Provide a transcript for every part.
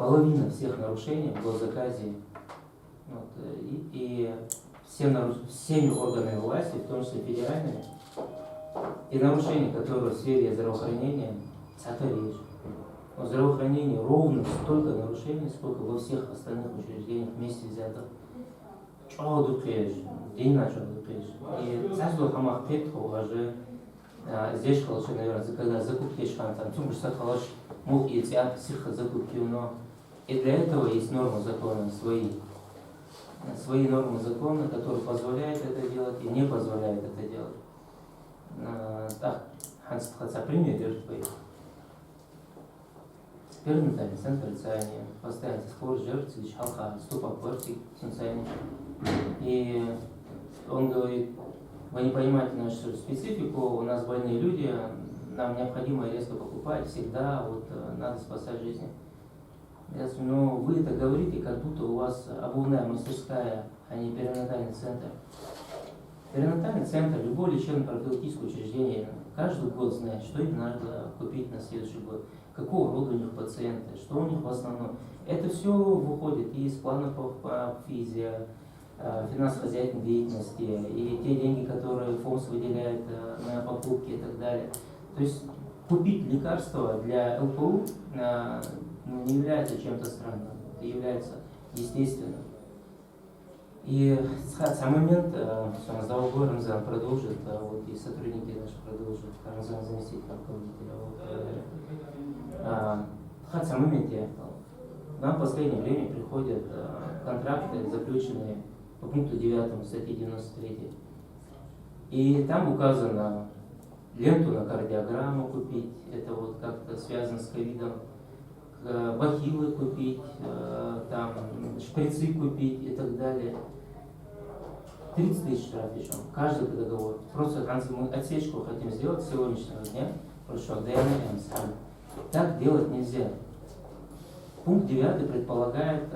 половина всех нарушений в госзаказе вот, и всеми органами власти, в том числе федеральными, и нарушения, которые в сфере здравоохранения, это вещь. В здравоохранении ровно столько нарушений, сколько во всех остальных учреждениях вместе взятых. День на и каждого хамахтет уже здесь, наверное, когда закупки шанта, тем более халаш мог и театр сиха закупки, но и для этого есть нормы закона свои нормы закона, которые позволяют это делать и не позволяют это делать. Так, Ханс пример держит поехал. Перинатальный центр лицания, постоянно скорость жертв, халха, ступа квартик, сенсайный. И он говорит, вы не понимаете нашу специфику, у нас больные люди, нам необходимо резко покупать, всегда вот, надо спасать жизни. Я говорю, но вы это говорите, как будто у вас обувная мастерская, а не перинатальный центр. Перинатальный центр, любое лечебно-профилактическое учреждение каждый год знает, что им надо купить на следующий год, какого рода у них пациенты, что у них в основном. Это все выходит из плана по физе, финансово-хозяйственной деятельности и те деньги, которые ФОМС выделяет на покупки и так далее. То есть купить лекарства для ЛПУ не является чем-то странным, это является естественным. И сам момент, что Назавой Рамзан продолжит, вот, и сотрудники наши продолжат, Рамзан заместитель руководителя. Сам момент нам в последнее время приходят контракты, заключенные по пункту 9 статьи 93. И там указано ленту на кардиограмму купить, это вот как-то связано с ковидом, бахилы купить, там, шприцы купить и так далее. 30 тысяч штраф причем, каждый договор. Просто мы отсечку хотим сделать с сегодняшнего дня, хорошо, да я надеюсь, так делать нельзя. Пункт 9 предполагает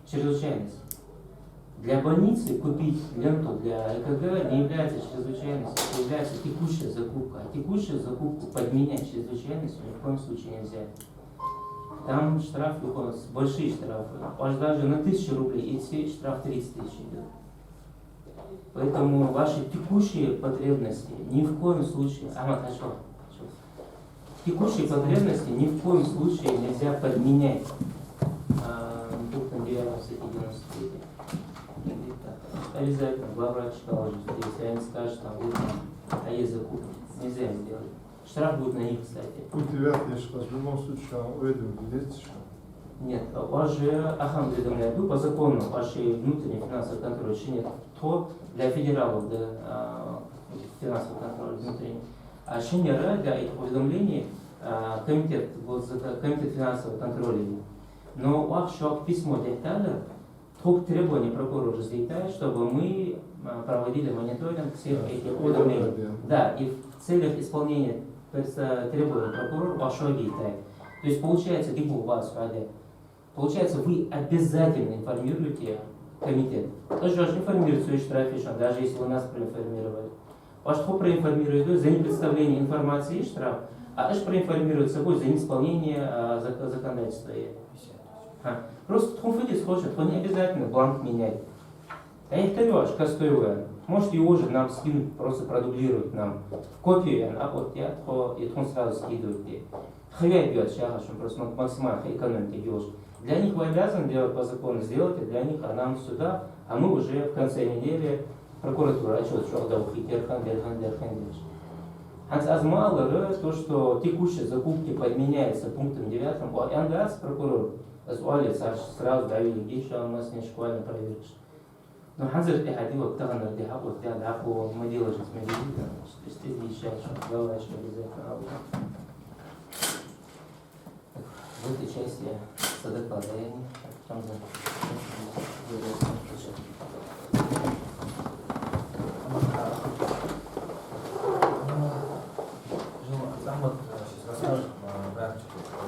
чрезвычайность. Для больницы купить ленту для ЭКГ не является чрезвычайностью, это является текущая закупка. А текущую закупку подменять чрезвычайностью ни в коем случае нельзя. Там штраф выходит, большие штрафы. Аж даже на 1000 рублей и штраф 30 тысяч идет. Поэтому ваши текущие потребности ни в коем случае, текущие потребности ни в коем случае нельзя подменять пунктом 9 статьи 93. Обязательно главврач положит, если они скажут, там, вот, а есть закупки, нельзя им сделать. Штраф будет на них, кстати. Пункт 9, в любом случае, уведомить. Нет, ваш же Ахам уведомляет, по закону вашей внутренней финансовой контроля еще нет. То для федералов, да, финансовый контроль внутренний. А еще не для этих уведомлений комитет финансового контроля. Но ваш письмо детали, только требования прокурора разлетают, чтобы мы проводили мониторинг всех этих уведомлений. Да, и в целях исполнения требований прокурора вашего гейта. То есть получается, либо у вас, получается, вы обязательно информируете комитет. Даже информируете штраф, даже если вы нас проинформировали. Ваш кто проинформирует за непредставление информации и штраф, а аж проинформирует собой за неисполнение законодательства. Просто тхумфидис хочет, он не обязательно бланк менять. А их аж кастуевая. Может его же нам скинуть, просто продублировать нам копию, а вот я и он сразу скидывает. Хвя бьет сейчас, он просто максимально экономит идешь. Для них вы обязаны делать по закону, сделать, для них, а нам сюда, а мы уже в конце недели прокуратура отчет, что да, ухитерхан, дерхан. Азмало то, что текущие закупки подменяются пунктом 9, а НДАС прокурор сразу давили, еще у нас не шквально проверишь. Но Ханзер приходил, птаган радиха, вот я даху, мы делали с медициной, то есть ты еще давай, что обязательно. В этой части садокладаем, там за Ахмад сейчас расскажет практику по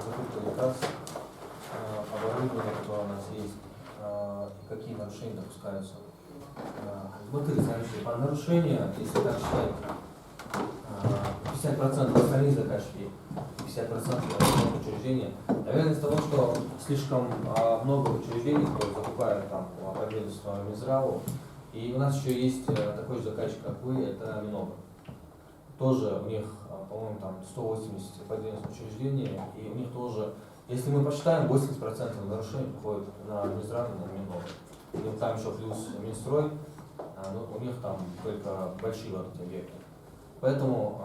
закупке лекарств, оборудование, которое у нас есть, какие нарушения допускаются. Смотрите, следующее. По нарушению, если так считать, 50% остальных заказчики, 50% учреждения. Наверное, из того, что слишком много учреждений, которые закупают там по отдельству Минздраву. И у нас еще есть такой же заказчик, как вы, это Минобр. Тоже у них, по-моему, там 180 поддельных учреждений, и у них тоже, если мы посчитаем, 80% нарушений приходит на Минздрав и на Минобр. И там еще плюс Минстрой, но у них там только большие вот эти объекты. Поэтому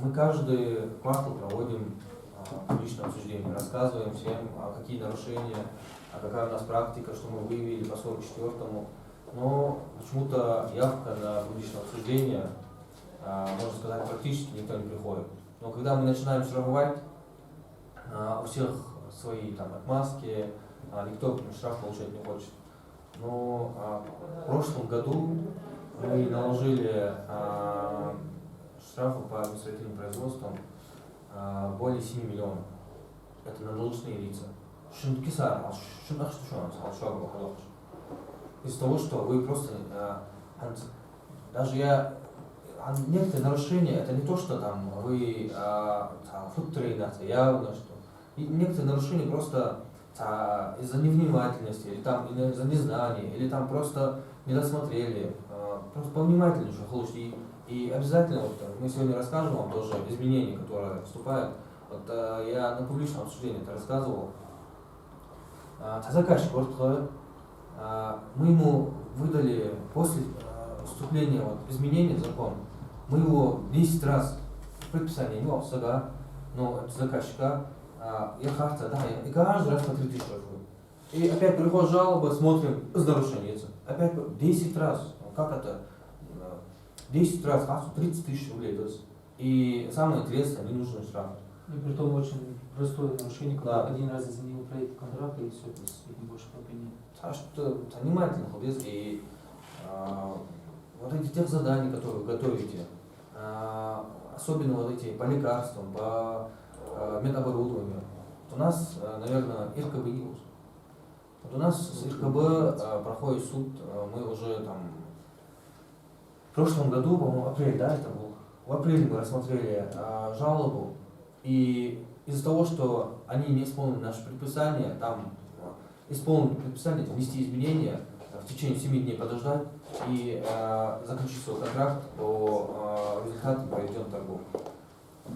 мы каждый квартал проводим публичное обсуждение, рассказываем всем, какие нарушения, какая у нас практика, что мы выявили по 44-му. Но почему-то явка на публичное обсуждение, можно сказать, практически никто не приходит. Но когда мы начинаем штрафовать, у всех свои там отмазки, никто штраф получать не хочет. Но в прошлом году мы наложили штрафы по административным производствам более 7 миллионов. Это на должностные лица. Из-за того, что вы просто даже некоторые нарушения, это не то, что там вы фуд-трейнер, явно что. И некоторые нарушения просто из-за невнимательности, или там из-за незнания, или там просто не досмотрели. Просто повнимательнее, что хочешь. И обязательно, вот, мы сегодня расскажем вам тоже изменения, которые вступают. Вот я на публичном обсуждении это рассказывал. Заказчик, мы ему выдали после вступления изменений в закон, мы его 10 раз предписание не сага, но это заказчика, я харта, да, и каждый раз по 3000 штрафуют. И опять приходит жалоба, смотрим, с нарушением. Опять 10 раз, как это? 10 раз, 30 тысяч рублей. И самое интересное, не нужен штраф. И при том очень простое нарушение, когда Да. один раз изменил проект контракта и все, то есть больше проблем. Что занимательно, и вот эти тех заданий, которые вы готовите, особенно вот эти по лекарствам, по медоборудованию. Вот у нас, наверное, РКБ не будет. Вот у нас с РКБ проходит суд, мы уже там в прошлом году, по-моему, апрель, да, это был. В апреле мы рассмотрели жалобу, и из-за того, что они не исполнили наши предписания, там исполнить предписание, внести изменения, в течение 7 дней подождать и заключить свой контракт по результатам проведенной торгов.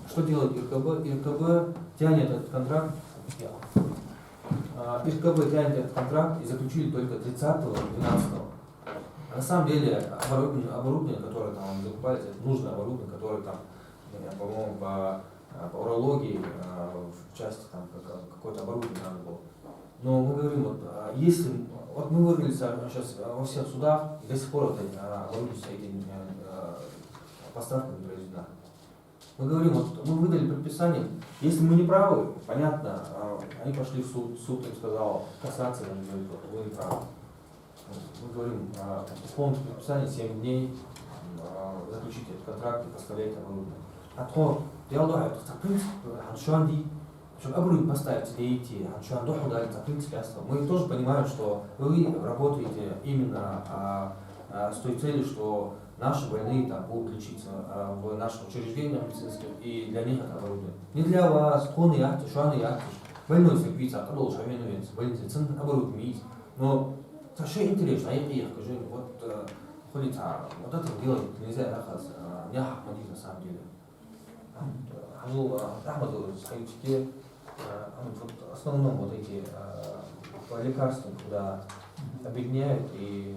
Что делает РКБ? РКБ тянет этот контракт. РКБ тянет этот контракт и заключили только 30-го, 12-го. На самом деле оборудование, которое там закупали, это нужное оборудование, которое там, по-моему, по урологии в части там какое-то оборудование надо было. Но мы говорим, вот если вот мы вырвались сейчас во всех судах, и до сих пор это оборудование стоит, поставка не произведена. Мы говорим, вот мы выдали предписание, если мы не правы, понятно, они пошли в суд им сказал, касаться, они говорят, вот, вы не правы. Мы говорим, исполните предписание 7 дней, заключите этот контракт и поставляйте оборудование. А то, я думаю, это принцип, чтобы оборудование поставить, идти, в принципе, мы тоже понимаем, что вы работаете именно с той целью, что наши больные там будут лечиться в наших учреждениях медицинских, и для них это оборудование. Не для вас, коны яхты, шуаны яхты, больной закрепиться, а должен шавенуется, больницы, цен оборудование есть. Но это что интересно, я скажу, вот ходится, вот это делать нельзя, не ахмадить на самом деле. Ахмаду союзники, вот в основном вот эти по лекарствам, куда объединяют и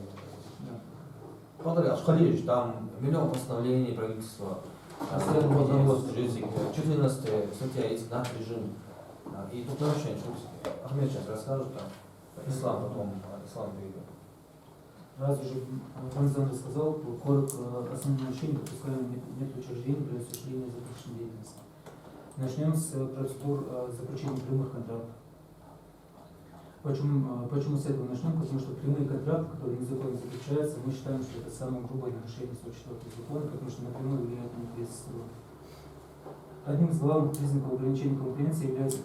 Шкалевич, там миллион постановлений правительства, 14 статья есть наш режим. И тут нарушение, Ахмед сейчас расскажет, ислам потом, ислам перейдет. Раз уже Рамзан рассказал, коротко основные нарушения, допускаемые медучреждений при осуществлении запрещенной деятельности. Начнем с процедур заключения прямых контрактов. Почему с этого начнем? Потому что прямые контракты, которые незаконно заключаются, мы считаем, что это самое грубое нарушение 104 закона, потому что напрямую влияет на ответственность. Одним из главных признаков ограничения конкуренции является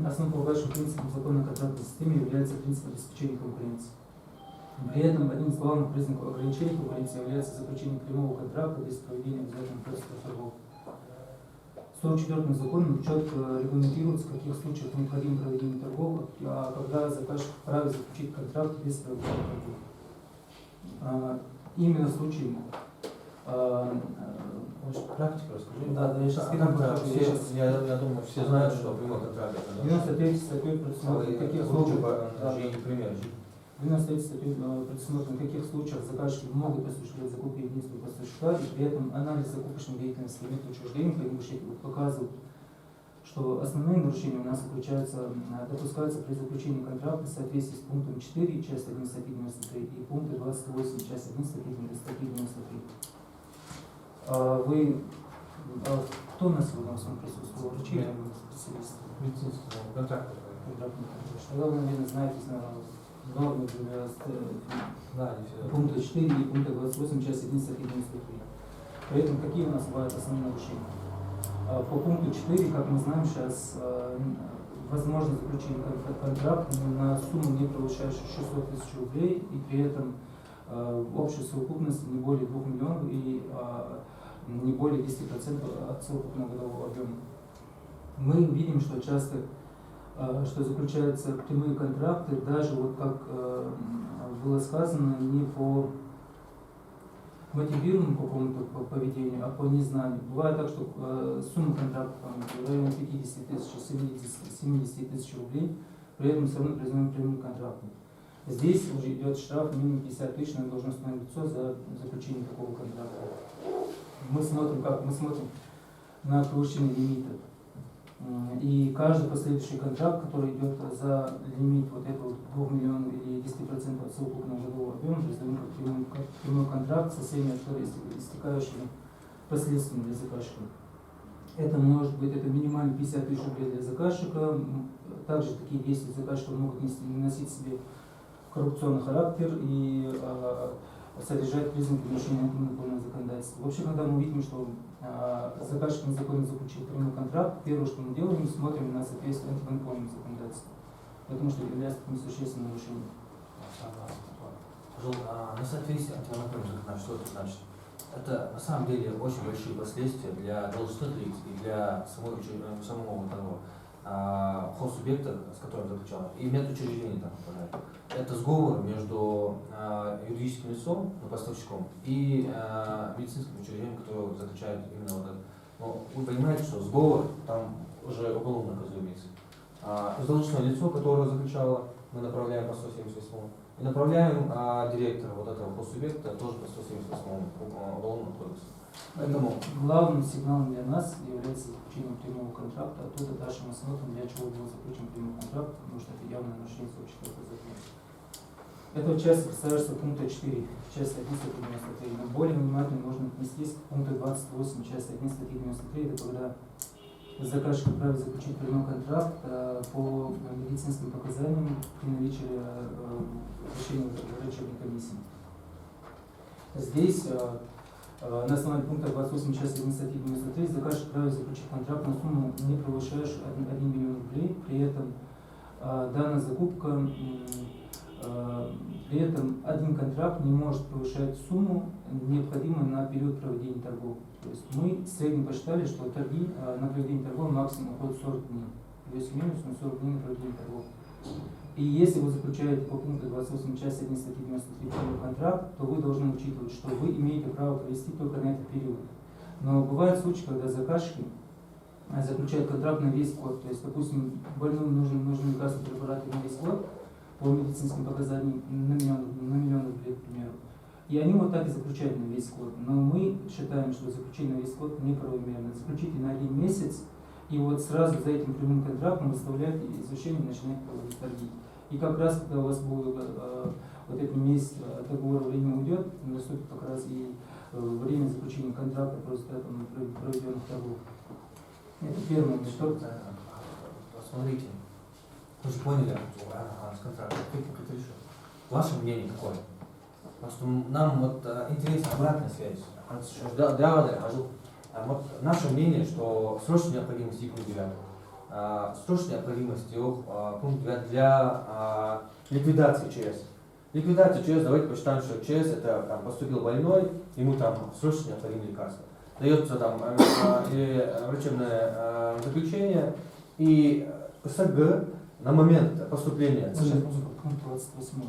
основополагающим принципом законной контрактной системы является принцип обеспечения конкуренции. При этом одним из главных признаков ограничения конкуренции является заключение прямого контракта без проведения обязательных процессов торгов. 104 законом четко регламентируется, в каких случаях необходимо проведение торгов, а когда заказчик вправе заключить контракт без проведения торгов. Именно в случае Может, практику расскажи. да, я сейчас Я думаю, все знают, что прямой контракт это. 93 статьей предусмотрено, в каких случаях, пример. 93 статьей предусмотрено, в каких случаях заказчики могут осуществлять закупки единственного поставщика, и при этом анализ закупочной деятельности медучреждений показывает, что основные нарушения у нас допускаются при заключении контракта в соответствии с пунктом 4, часть 1 статьи 93 и пункта 28, часть 1 статьи 93. Кто у нас сегодня в основном присутствовал? Врачи или специалисты? Медицинского контракта. Тогда вы, наверное, знаете нормы Да, не все. пункта 4 и пункта 28, часть 1 статьи 93. При этом какие у нас бывают основные нарушения? По пункту 4, как мы знаем сейчас, возможно заключение контракта на сумму, не превышающую 600 тысяч рублей, и при этом общая совокупность не более 2 миллионов и не более 10% от совокупного годового объема. Мы видим, что часто что заключаются прямые контракты, даже вот как было сказано, не по мотивированному какому-то поведению, а по незнанию. Бывает так, что сумма контракта в районе 50 тысяч, 70 тысяч рублей, при этом все равно признаем прямым контрактом. Здесь уже идет штраф минимум 50 тысяч на должностное лицо за заключение такого контракта. Мы смотрим на превышение лимита. И каждый последующий контракт, который идет за лимит вот этого 2 миллионов или 10% от совокупного годового объема, признаем как прямой контракт со всеми истекающими последствиями для заказчика. Это может быть минимально 50 тысяч рублей для заказчика. Также такие действия заказчика могут носить в себе коррупционный характер и содержать признаки нарушения антимонопольного законодательства. Вообще, когда мы видим, что заказчик незаконно заключил прямой контракт, первое, что мы делаем, мы смотрим на соответствие антимонопольного законодательства, потому что это является таким существенным нарушением. На соответствие антимонопольного законодательства, что это значит? Это на самом деле очень большие последствия для должностных лиц и для самого того хозсубъекта, с которым заключал, и медучреждений там попадает. Это сговор между юридическим лицом, поставщиком, и медицинским учреждением, которое заключает именно вот это. Но вы понимаете, что сговор там уже уголовно наказуемый. Должностное лицо, которое заключало, мы направляем по 178 и направляем директора вот этого хозсубъекта тоже по 178 уголовному кодексу. Поэтому главным сигналом для нас является заключение прямого контракта. Оттуда дальше мы смотрим, для чего был заключен прямой контракт, потому что это явное нарушение 44 закона. Эта часть представляется пункта 4, часть 1 статьи 93. Но более внимательно нужно отнестись к пункту 28, часть 1 статьи 93. Это когда заказчик вправе заключить прямой контракт по медицинским показаниям при наличии решения врачебной комиссии. Здесь на основании пункта 28 части 1 статьи 93 заказчик вправе заключить контракт на сумму, не превышающую 1 миллион рублей. При этом данная закупка, при этом один контракт не может превышать сумму, необходимую на период проведения торгов. То есть мы в среднем посчитали, что торги, на проведение торгов максимум уходит 40 дней. Плюс-минус, но 40 дней на проведение торгов. И если вы заключаете по пункту 28 части 1 статьи 93 контракт, то вы должны учитывать, что вы имеете право провести только на этот период. Но бывают случаи, когда заказчики заключают контракт на весь год. То есть, допустим, больному нужны лекарственные препараты на весь год по медицинским показаниям на миллион рублей, к примеру. И они вот так и заключают на весь год. Но мы считаем, что заключение на весь год неправомерно. Заключите на 1 месяц, и вот сразу за этим прямым контрактом выставляете извещение и начинаете проводить торги. И как раз, когда у вас будет вот этот месяц договора время уйдет, наступит как раз и время заключения контракта по результатам проведенных торгов. Это первое. Смотрите, вы же поняли, с контрактом, как это решил. Ваше мнение какое? Просто нам вот интересна обратная связь. Вот наше мнение, что срочная необходимость и пункт 9. Срочная необходимость пункт 9 для ликвидации ЧС. Ликвидация ЧС, давайте посчитаем, что ЧС это там, поступил больной, ему там срочно необходимо лекарство. дается там или врачебное заключение, и СГ на момент поступления Пункт 28.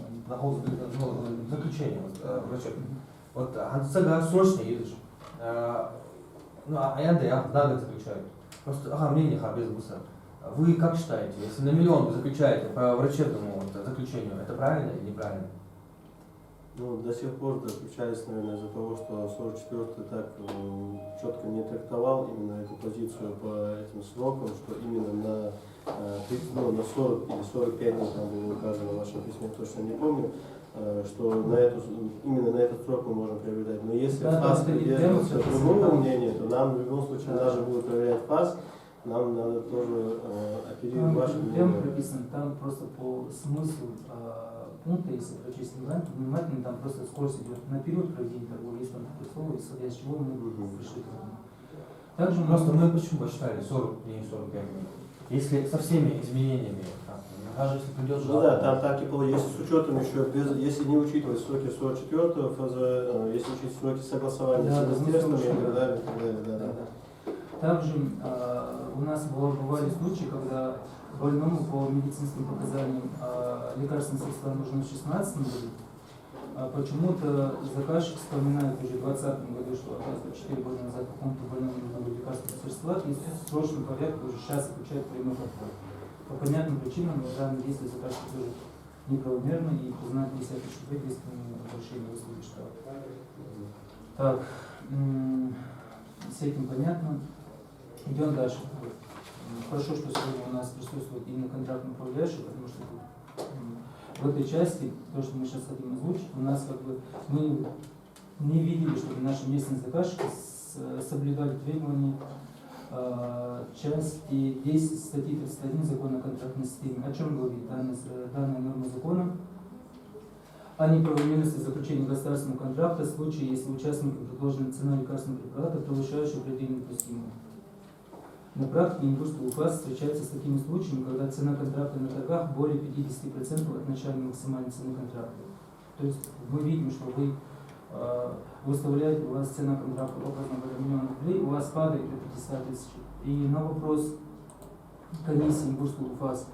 заключение врачебное. Вот СГ срочно едешь. Ну, а я на год заключаю. Просто, мнение без буса. Вы как считаете, если на миллион вы заключаете по врачебному заключению, это правильно или неправильно? Ну, до сих пор заключались, наверное, из-за того, что 44-й так четко не трактовал именно эту позицию по этим срокам, что именно на 40 или 45 дней там было указано в вашем письме, точно не помню, что именно на этот срок мы можем приобретать. Но если ФАС придерживается другого мнения, то нам в любом случае даже будут проверять ФАС, нам надо тоже оперировать ваше Прямо мнение. прописано, там просто по смыслу пункта, если прочесть внимательно, там просто скорость идет на период проведения торговли, есть там такое слово, исходя из чего мы пришли к этому. Также Просто мы почему посчитали 40 дней, 45 дней? Если со всеми изменениями, даже если придет Ну да, там так и получается, если с учетом еще, если не учитывать сроки 44-го ФЗ, если учить сроки согласования Да, с министерством и да. так далее, да. Также у нас бывали случаи, когда больному по медицинским показаниям лекарственные средства нужны в 2016 году, почему-то заказчик вспоминает уже в 2020 году, что оказывается 4 года назад какому-то больному нужны были лекарственные средства, и в срочном порядке уже сейчас заключает прямой подход. По понятным причинам данное действие заказчика тоже неправомерно и признать 50 тысяч рублей действенным нарушением услуги штрафа. Так, с этим понятно. Идем дальше. Хорошо, что сегодня у нас присутствует именно контрактный управляющий, потому что в этой части, то, что мы сейчас хотим озвучить, у нас как бы мы не видели, чтобы наши местные заказчики соблюдали требования части 10 статьи 31 Закона о контрактной системе. О чем говорит данная норма закона? О неправомерности заключения государственного контракта в случае, если участнику предложена цена лекарственного препарата, превышающая предельно допустимую. На практике Оренбургский УФАС встречается с такими случаями, когда цена контракта на торгах более 50% от начальной максимальной цены контракта. То есть мы видим, что вы выставляете, у вас цена контракта образно в 1 миллион рублей, у вас падает до 500 тысяч. И на вопрос комиссии Оренбургского УФАС,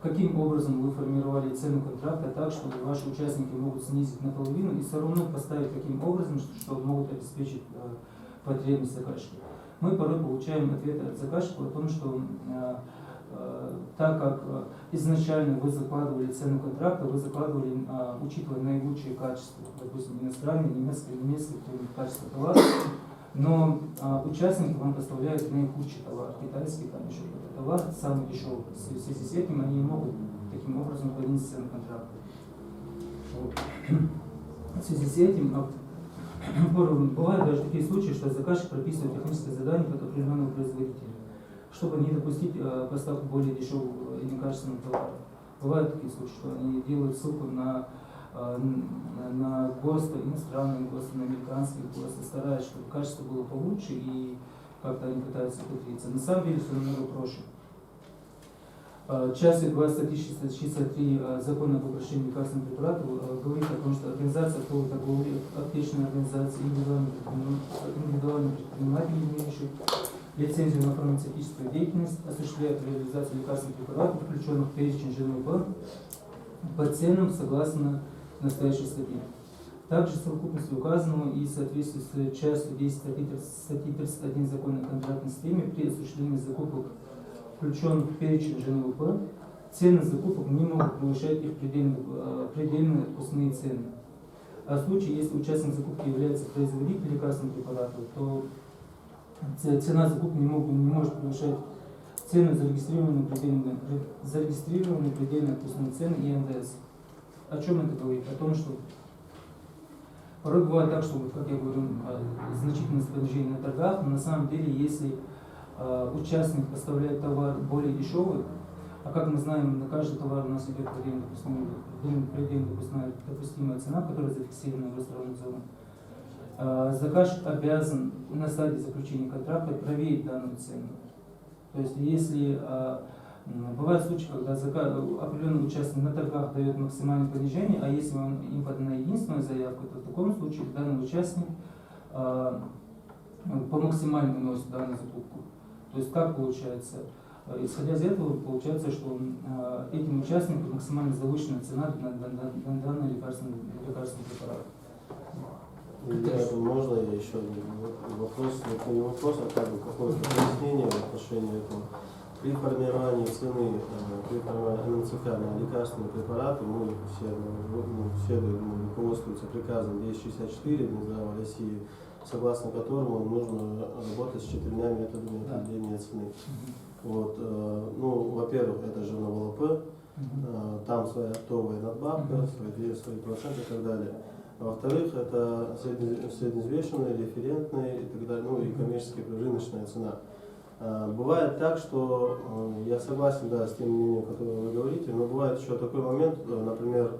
каким образом вы формировали цену контракта так, чтобы ваши участники могут снизить наполовину и все равно поставить таким образом, что могут обеспечить потребность заказчика. Мы порой получаем ответы от заказчика о том, что так как изначально вы закладывали цену контракта, вы закладывали, учитывая наилучшие качества, допустим, иностранные, немецкие качества товара, но участники вам поставляют наихудший товар, китайский, там еще какой-то товар, самый дешевый. В связи с этим они не могут таким образом понизить цену контракта. В связи с этим бывают даже такие случаи, что заказчик прописывает техническое задание под определенного производителя, чтобы не допустить поставку более дешевого и некачественного товара. Бывают такие случаи, что они делают ссылку на ГОСТы, иностранные ГОСТы, на американские ГОСТы, стараются, чтобы качество было получше, и как-то они пытаются хитриться. На самом деле все намного проще. Часть 2 статьи 63 Закона об обращении лекарственных препаратов говорит о том, что организация оптовой торговли, аптечные организации, индивидуальные предприниматели, имеющие лицензию на фармацевтическую деятельность, осуществляют реализацию лекарственных препаратов, включенных в перечень ЖНВП, по ценам согласно настоящей статье. Также совокупность указанного и в соответствии с частью 10 статьи 31 Закона о контрактной системе при осуществлении закупок, включенных в перечень ЖНВП, цены закупок не могут превышать их предельно допустимые цены. А в случае, если участник закупки является производителем лекарственных препаратов, то цена закупки не может превышать цены, зарегистрированные предельно допустимые цены и НДС. О чем это говорит? О том, что порой бывает так, что, как я говорю, значительное снижение на торгах, но на самом деле, если участник поставляет товар более дешевый, а как мы знаем, на каждый товар у нас идет предельно допустимая цена, которая зафиксирована в Росздравнадзором, заказчик обязан на стадии заключения контракта проверить данную цену. То есть, если бывают случаи, когда определенный участник на торгах дает максимальное понижение, а если им подана единственная заявка, то в таком случае данный участник по максимальному вносит данную закупку. То есть как получается? Исходя из этого, получается, что этим участникам максимально завышенная цена на данный лекарственный препарат. Можно я еще вопрос, не вопрос, а как бы какое-то пояснение в отношении этого. При формировании цены, при формировании НЦК на лекарственные препараты мы все руководствуются приказом 1064 Минздрава России, согласно которому нужно работать с 4 методами определения цены. Вот, ну, во-первых, это же на ВЛП, там своя оптовая надбавка, свои проценты и так далее. А во-вторых, это среднеизвешенная, референтная и так далее, ну и коммерчески рыночная цена. Бывает так, что я согласен, да, с тем мнением, которое вы говорите, но бывает еще такой момент, например,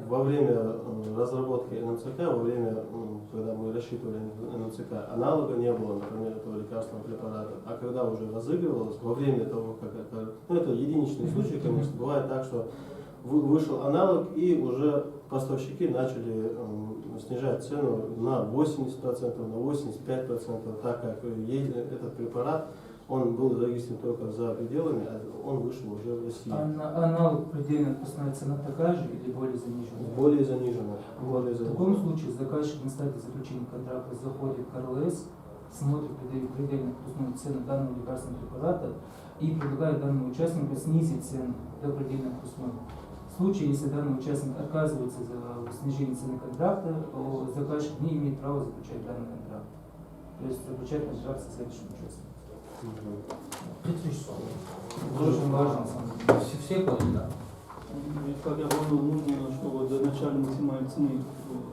во время разработки НМЦК, во время, когда мы рассчитывали НМЦК, аналога не было, например, этого лекарственного препарата, а когда уже разыгрывалось, во время того, как это, ну это единичный случай, конечно, бывает так, что вышел аналог и уже поставщики начали снижать цену на 80%, на 85%, так как этот препарат, он был зарегистрирован только за пределами, а он вышел уже в России. Аналог предельная отпускная цена такая же или более заниженная? Более заниженная. Вот. В таком случае заказчик на стадии заключения контракта заходит к РЛС, смотрит предельную отпускную цену данного лекарственного препарата и предлагает данному участнику снизить цену до предельной отпускной. В случае, если данный участник отказывается за снижение цены контракта, то заказчик не имеет права заключать данный контракт. То есть заключать контракт со следующим участником. Это очень важно. Все поняли, да? Как я понял, нужно, чтобы до начальной максимальной цены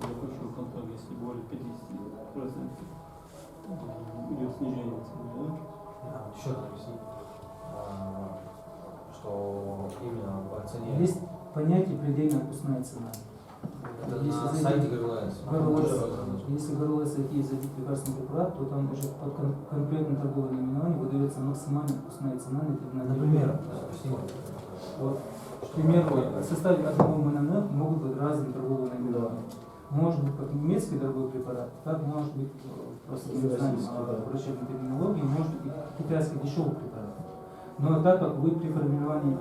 заключил контракт, если более 50% идет снижение цены, да? Еще раз объяснить, что именно по цене. Есть понятие предельная отпускная цена. Это Если на зайти- сайте ГРЛС. Если в РЛС зайти и забить лекарственный препарат, то там уже под конкретное торговое наименование выдается максимальная отпускная цена на Например, объясни. Вот. К примеру, в составе одного МНН могут быть разные торговые наименования. Может быть как немецкий дорогой препарат, так может быть просто не знаем врачебной терминологии, может быть и китайский дешевый препарат. Но так как вы при формировании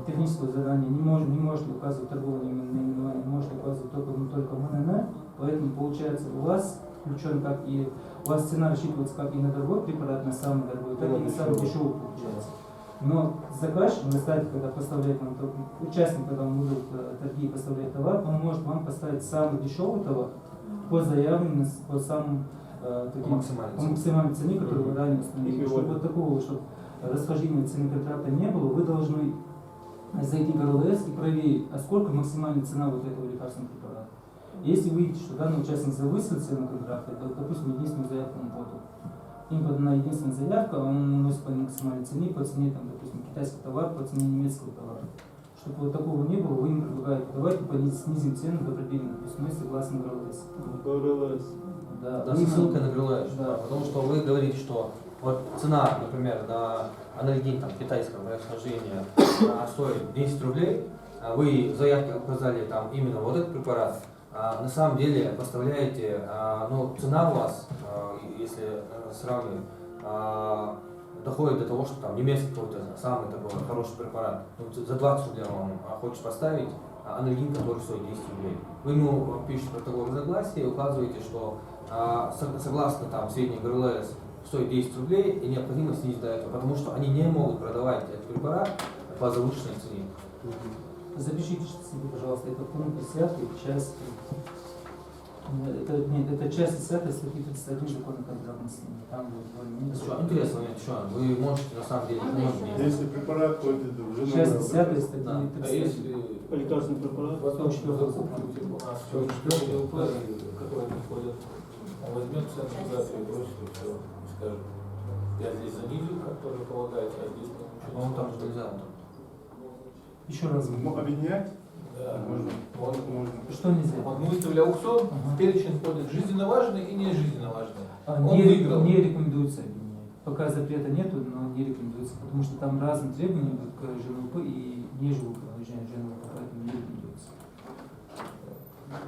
технического задания не можете указывать торговое наименование, можете указывать только МНН, поэтому получается у вас включен как и у вас цена рассчитывается как и на дорогой препарат, на самый дорогой, так и на самый дешевый получается. Но заказчик на стадии, когда поставляет вам участник, когда он выдает торги и поставляет товар, он может вам поставить самый дешевый товар по заявленным, по самым максимальной цене, которую вы ранее установили. Чтобы вот такого, чтобы расхождения цены контракта не было, вы должны зайти в РЛС и проверить, а сколько максимальная цена вот этого лекарственного препарата. Если вы видите, что данный участник завысил цену контракта, то, допустим, единственную заявку он подал. Им подана единственная заявка, он носит по максимальной цене, по цене, там, допустим, китайский товар, по цене немецкого товара. Чтобы вот такого не было, вы им предлагаете, давайте снизим цену до предельной отпускной согласно ГРЛС. ГРЛС. Да, Да, со ссылкой на ГРЛС. Да. Потому что вы говорите, что вот цена, например, на анальгин там, китайского происхождения стоит 10 рублей, а вы в заявке указали там именно вот этот препарат, а на самом деле поставляете, ну, цена у вас, если сравнивать, доходит до того, что там немецкий какой-то самый такой хороший препарат, ну, за 20 рублей он хочет поставить анальгин, который стоит 10 рублей. Вы ему пишете протокол разногласия и указываете, что согласно там сведениям ГРЛС стоит 10 рублей и необходимо снизить до этого, потому что они не могут продавать этот препарат по завышенной цене. Запишите себе, пожалуйста, это пункт 10, часть. Это часть 10 статьи 31 закона контрактности. Там будет более-менее. Интересный момент, что вы можете на самом деле помочь мне. Если препарат ходит уже Часть 10 статьи Да. 31. По лекарственным препаратам. Потом что закупите у нас четвертый УП, который приходит, он возьмет цену туда и бросит, и все, и скажет, я здесь занизил, который полагается, а здесь Ну, там же нельзя. Еще раз. Объединять? Да, Можно. можно. Что нельзя? Он выставил аукцион, в перечень входит жизненно важные и не жизненно важные. Он Не выиграл. рекомендуется объединять. Пока запрета нету, но не рекомендуется, потому что там разные требования будут к ЖНВП и не ЖНВП, поэтому не рекомендуется.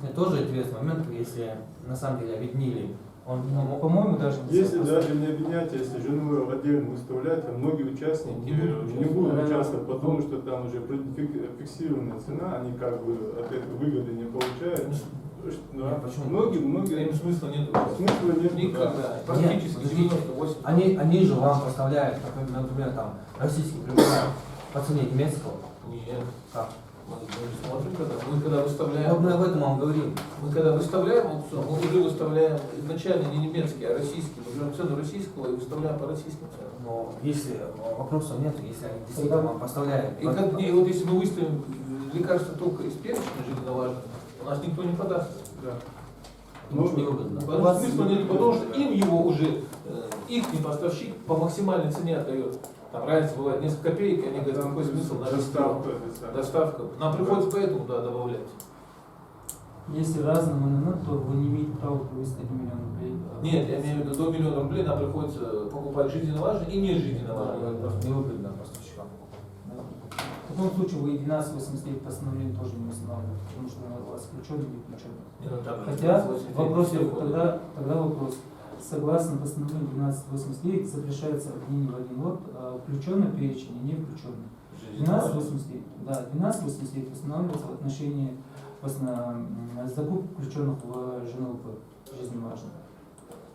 Это тоже интересный момент, если на самом деле объединили По-моему, даже не Если согласен. даже не объединять, если жену отдельно выставлять, то многие участники не будут участвовать, потому что там уже фиксированная цена, они как бы от этого выгоды не получают. Да. Почему? Многие Им смысла нет. смысла нет. Никогда. Нет, Практически подождите. 98%. Они же вам поставляют, например, там, российский препарат по цене немецкого. Нет. Как? Мы смотрим, когда Вот выставляем. мы об этом вам говорим. Мы когда выставляем аукцион, мы уже выставляем изначально не немецкий, а российский. Мы берем цену российского и выставляем по российским ценам. Но если вопросов нет, если они действительно вам поставляют. И как, не, вот если мы выставим лекарство только из перечня жизненно важных, у нас никто не продаст. Да. Потому что невыгодно. Потому что смысла нет, потому что им его уже, их поставщик по максимальной цене отдает. Там разница бывает несколько копеек, и они говорят, какой смысл на доставка. доставка. Нам приходится поэтому добавлять. Если разный МНН, то вы не имеете права провести 1 миллион рублей. Нет, я имею в виду, до 1 миллиона рублей нам приходится покупать жизненно важные и не жизненно важные. Просто невыгодно поставщикам. В таком случае вы 1289 постановление тоже не устанавливаете, потому что у вас включен или не включен. Не, ну, так, Хотя 89 вопрос, все входит. тогда вопрос. Согласно постановлению 1289 запрещается объединение в один лот включенный перечень и не включенный. Жизненно важные. 1289, да, 1289 устанавливается в отношении закупок, включенных в ЖНЛП, жизненно важно.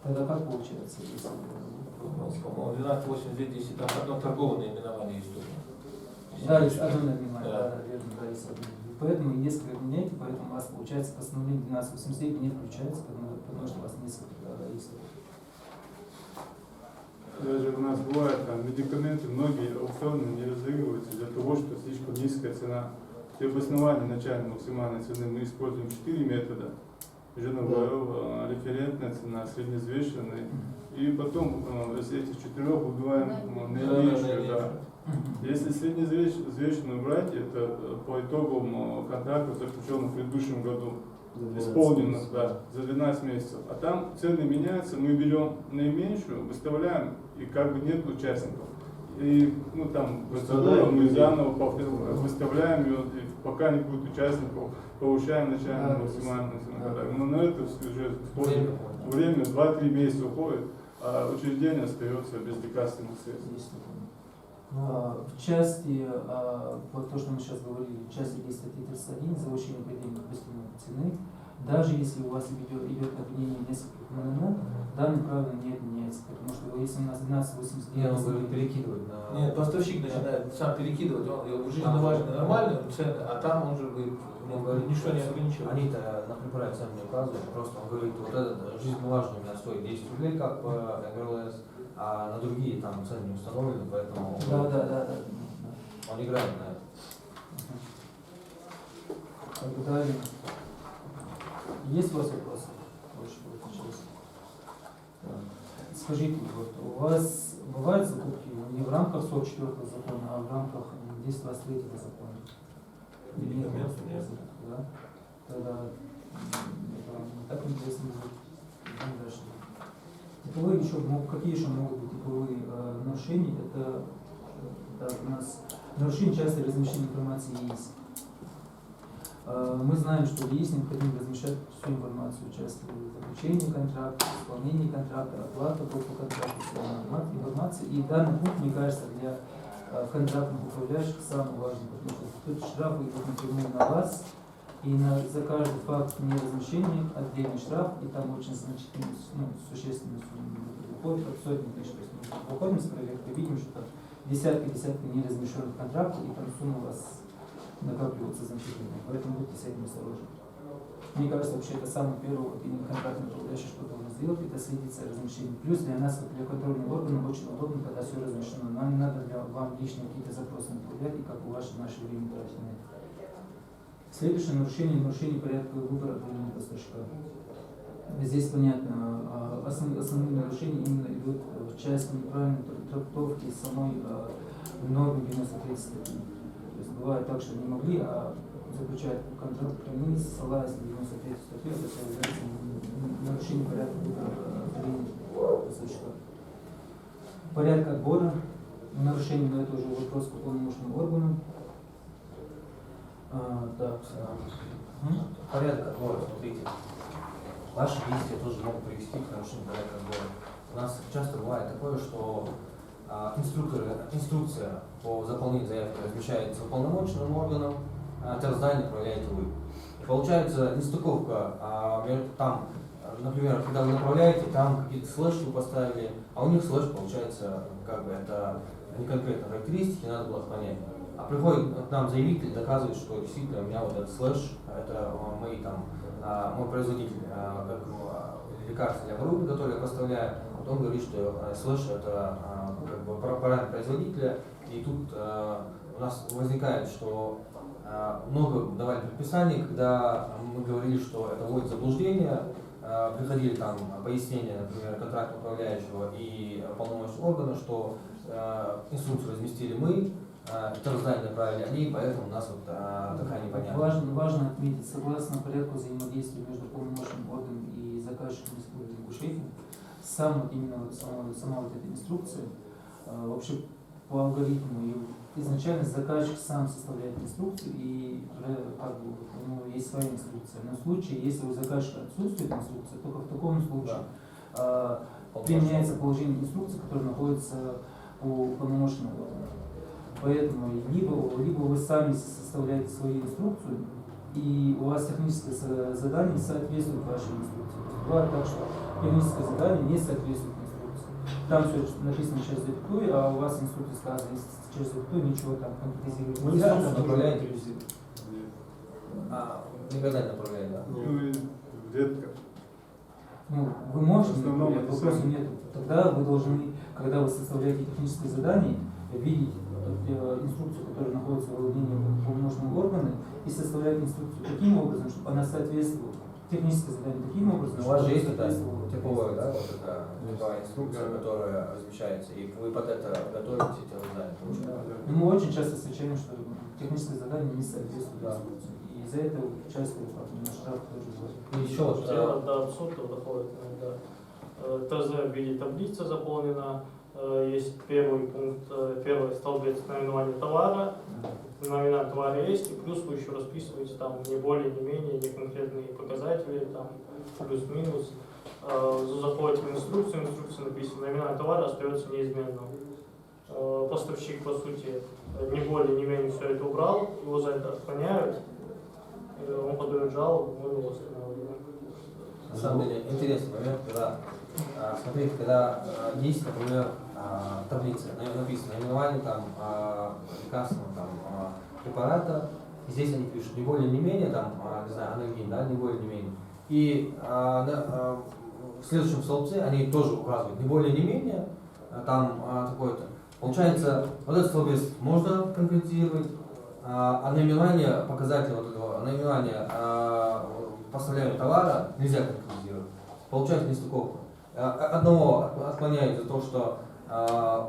Тогда как получается, если... По-моему, 1289, если там одно торговое наименование есть только. Да, есть одно наименование, Да. да, верно, да, есть одно. Поэтому несколько объединяете, поэтому у вас получается постановление 1289 не включается, потому что у вас несколько есть. Даже у нас бывает там медикаменты, многие аукционы не разыгрываются из-за того, что слишком низкая цена. При обосновании начальной максимальной цены мы используем 4 метода. ЖНВЛ, референтная цена, средневзвешенная. И потом из этих 4 выбиваем наименьшую. Да. Если средневзвешенную брать, это по итогам контрактов, заключенных в предыдущем году, исполненных, да, за 12 месяцев. А там цены меняются, мы берем наименьшую, выставляем, и как бы нет участников. И ну, там процедура, мы заново выставляем ее, и пока не будет участников, повышаем начальную максимальную цену. Но на это уже время 2-3 месяца уходит, а учреждение остается без лекарственных средств. Есть такое. В части, вот то, что мы сейчас говорили, в части 10 статьи 31, завышение предельной допустимой цены, даже если у вас идет объединение нескольких МНН, данное правило не отменяется, потому что если у нас 1289... Я говорю, перекидывать на... Нет, поставщик начинает сам перекидывать, он жизненно важный, нормальный цены, а там он же говорит, ничто не ограничивает. Они-то на препарат цену не указывают, просто он говорит, вот этот жизненно важный у меня стоит 10 рублей, как по МРЛС, а на другие там цены не установлены, поэтому Да. он играет на это. Далее. Есть у вас вопросы? Скажите, вот у вас бывают закупки не в рамках 44 закона, а в рамках 223 закона? Или нет? Нет. Да? Тогда так интересно будет. Идем дальше. Типовые еще, какие еще могут быть типовые нарушения? Это у нас нарушение часто размещения информации есть. Мы знаем, что есть необходимо размещать всю информацию, участие в заключении контракта, исполнении контракта, оплата по контракту, информации. И данный пункт, мне кажется, для контрактных управляющих самый важный, потому что тут штрафы идут напрямую на вас, и за каждый факт неразмещения отдельный штраф, и там очень значительный, существенный сумма выходит от сотни тысяч. То есть мы выходим с проверкой, видим, что там десятки неразмещенных контрактов, и там сумма у вас накапливаться значительно, поэтому будьте с этим осторожны. Мне кажется, вообще это самый первый именно контрактный управляющий, что должен сделать, это следить за размещением. Плюс для нас, как для контрольного органа, очень удобно, когда все размещено. Нам не надо вам лично какие-то запросы направлять, и как у вас наше время тратить на это. Следующее нарушение порядка выбора отдельного поставщика. Здесь понятно, основные нарушения именно идут в части неправильной трактовки самой нормы 93 статьи. То есть бывает так, что не могли, а заключают контракт хранить, ссылаясь на 93 статью, это является нарушение порядка выбора отдельного поставщика. Порядка отбора, нарушение, но это уже вопрос к полномочным органам. Порядок отбора, смотрите. ваши действия тоже могут привести к нарушению порядка сбора. У нас часто бывает такое, что инструкция по заполнению заявки размещается уполномоченным органом, а здание направляете вы. И получается нестыковка, там, например, когда вы направляете, там какие-то слэши вы поставили, а у них слэш получается, как бы это не конкретно характеристики, надо было понять. А приходит к нам заявитель, доказывает, что действительно у меня вот этот слэш, это мой производитель лекарств для оборудования, который я поставляю, вот он говорит, что слэш это как бы параметр производителя, и тут у нас возникает, что много давали предписаний, когда мы говорили, что это вводит в заблуждение, приходили там пояснения, например, контракт управляющего и полномочного органа, что инструкцию разместили мы, это здание направили они, поэтому у нас вот такая непонятность. Важно отметить, согласно порядку взаимодействия между полномочным органом и заказчиком республики Шейхин, сама вот эта инструкция, вообще по алгоритму, изначально заказчик сам составляет инструкцию, и как бы, у него есть своя инструкция. Но в случае, если у заказчика отсутствует инструкция, только в таком случае применяется положение инструкции, которое находится у полномочного органа. Поэтому либо вы сами составляете свою инструкцию, и у вас техническое задание соответствует вашей инструкции. Бывает так, что техническое задание не соответствует инструкции. Там все написано через запятую, а у вас инструкция сказана через запятую, ничего там конкретизировать Вы нельзя. инструкцию направляете? Нет. Никогда не направляете, да? Ну, и редко. Ну, вы можете, В основном направлять, это вопросов сами. нет. Тогда вы должны, когда вы составляете техническое задание, видеть инструкцию, которая находится в управлении полномочного органа, и составлять инструкцию таким образом, чтобы она соответствовала, техническое задание таким образом, У вас же чтобы есть она такая соответствовала. типовая, да, вот такая инструкция, которая размещается, и вы под это готовите эти задания, получается? Да. Но мы очень часто встречаем, что техническое задание не соответствует инструкции. И из-за этого часто на штраф тоже бывает. И еще вот, Дело до абсурда доходит иногда. ТЗ в виде таблицы заполнена, есть первый пункт, первый столбец наименования товара, номинал товара есть, и плюс вы еще расписываете там не более, не менее, не конкретные показатели, там плюс-минус. Заходите в инструкцию, инструкция написана, номинал товара остается неизменным. Поставщик, по сути, не более, не менее все это убрал, его за это отклоняют, он подает жалобу, мы его восстанавливаем. на самом деле, интересный момент, когда, смотрите, когда есть, например, таблица, написано наименование там, лекарственного там, препарата, и здесь они пишут не более, не менее, там, не знаю, анальгин, да, не более, не менее. И в следующем столбце они тоже указывают не более, не менее, там такое-то. Получается, вот этот столбец можно конкретизировать, а наименование показателя вот этого, наименование поставляемого товара нельзя конкретизировать. Получается нестыковка. Одного отклоняют за то, что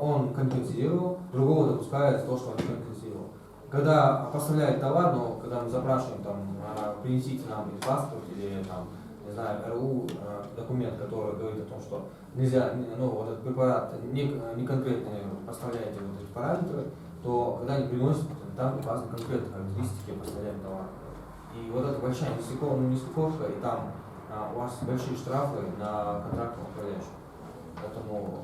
он конкретизировал, другого допускают за то, что он не конкретизировал. Когда поставляют товар, но когда мы запрашиваем, там, принесите нам или паспорт, или там, не знаю, РУ документ, который говорит о том, что нельзя, ну, вот этот препарат не конкретно поставляете вот эти параметры, то когда они приносят, там указаны конкретные характеристики поставляемого товара. И вот эта большая нестыковка, и там у вас большие штрафы на контрактном управляющем. Поэтому,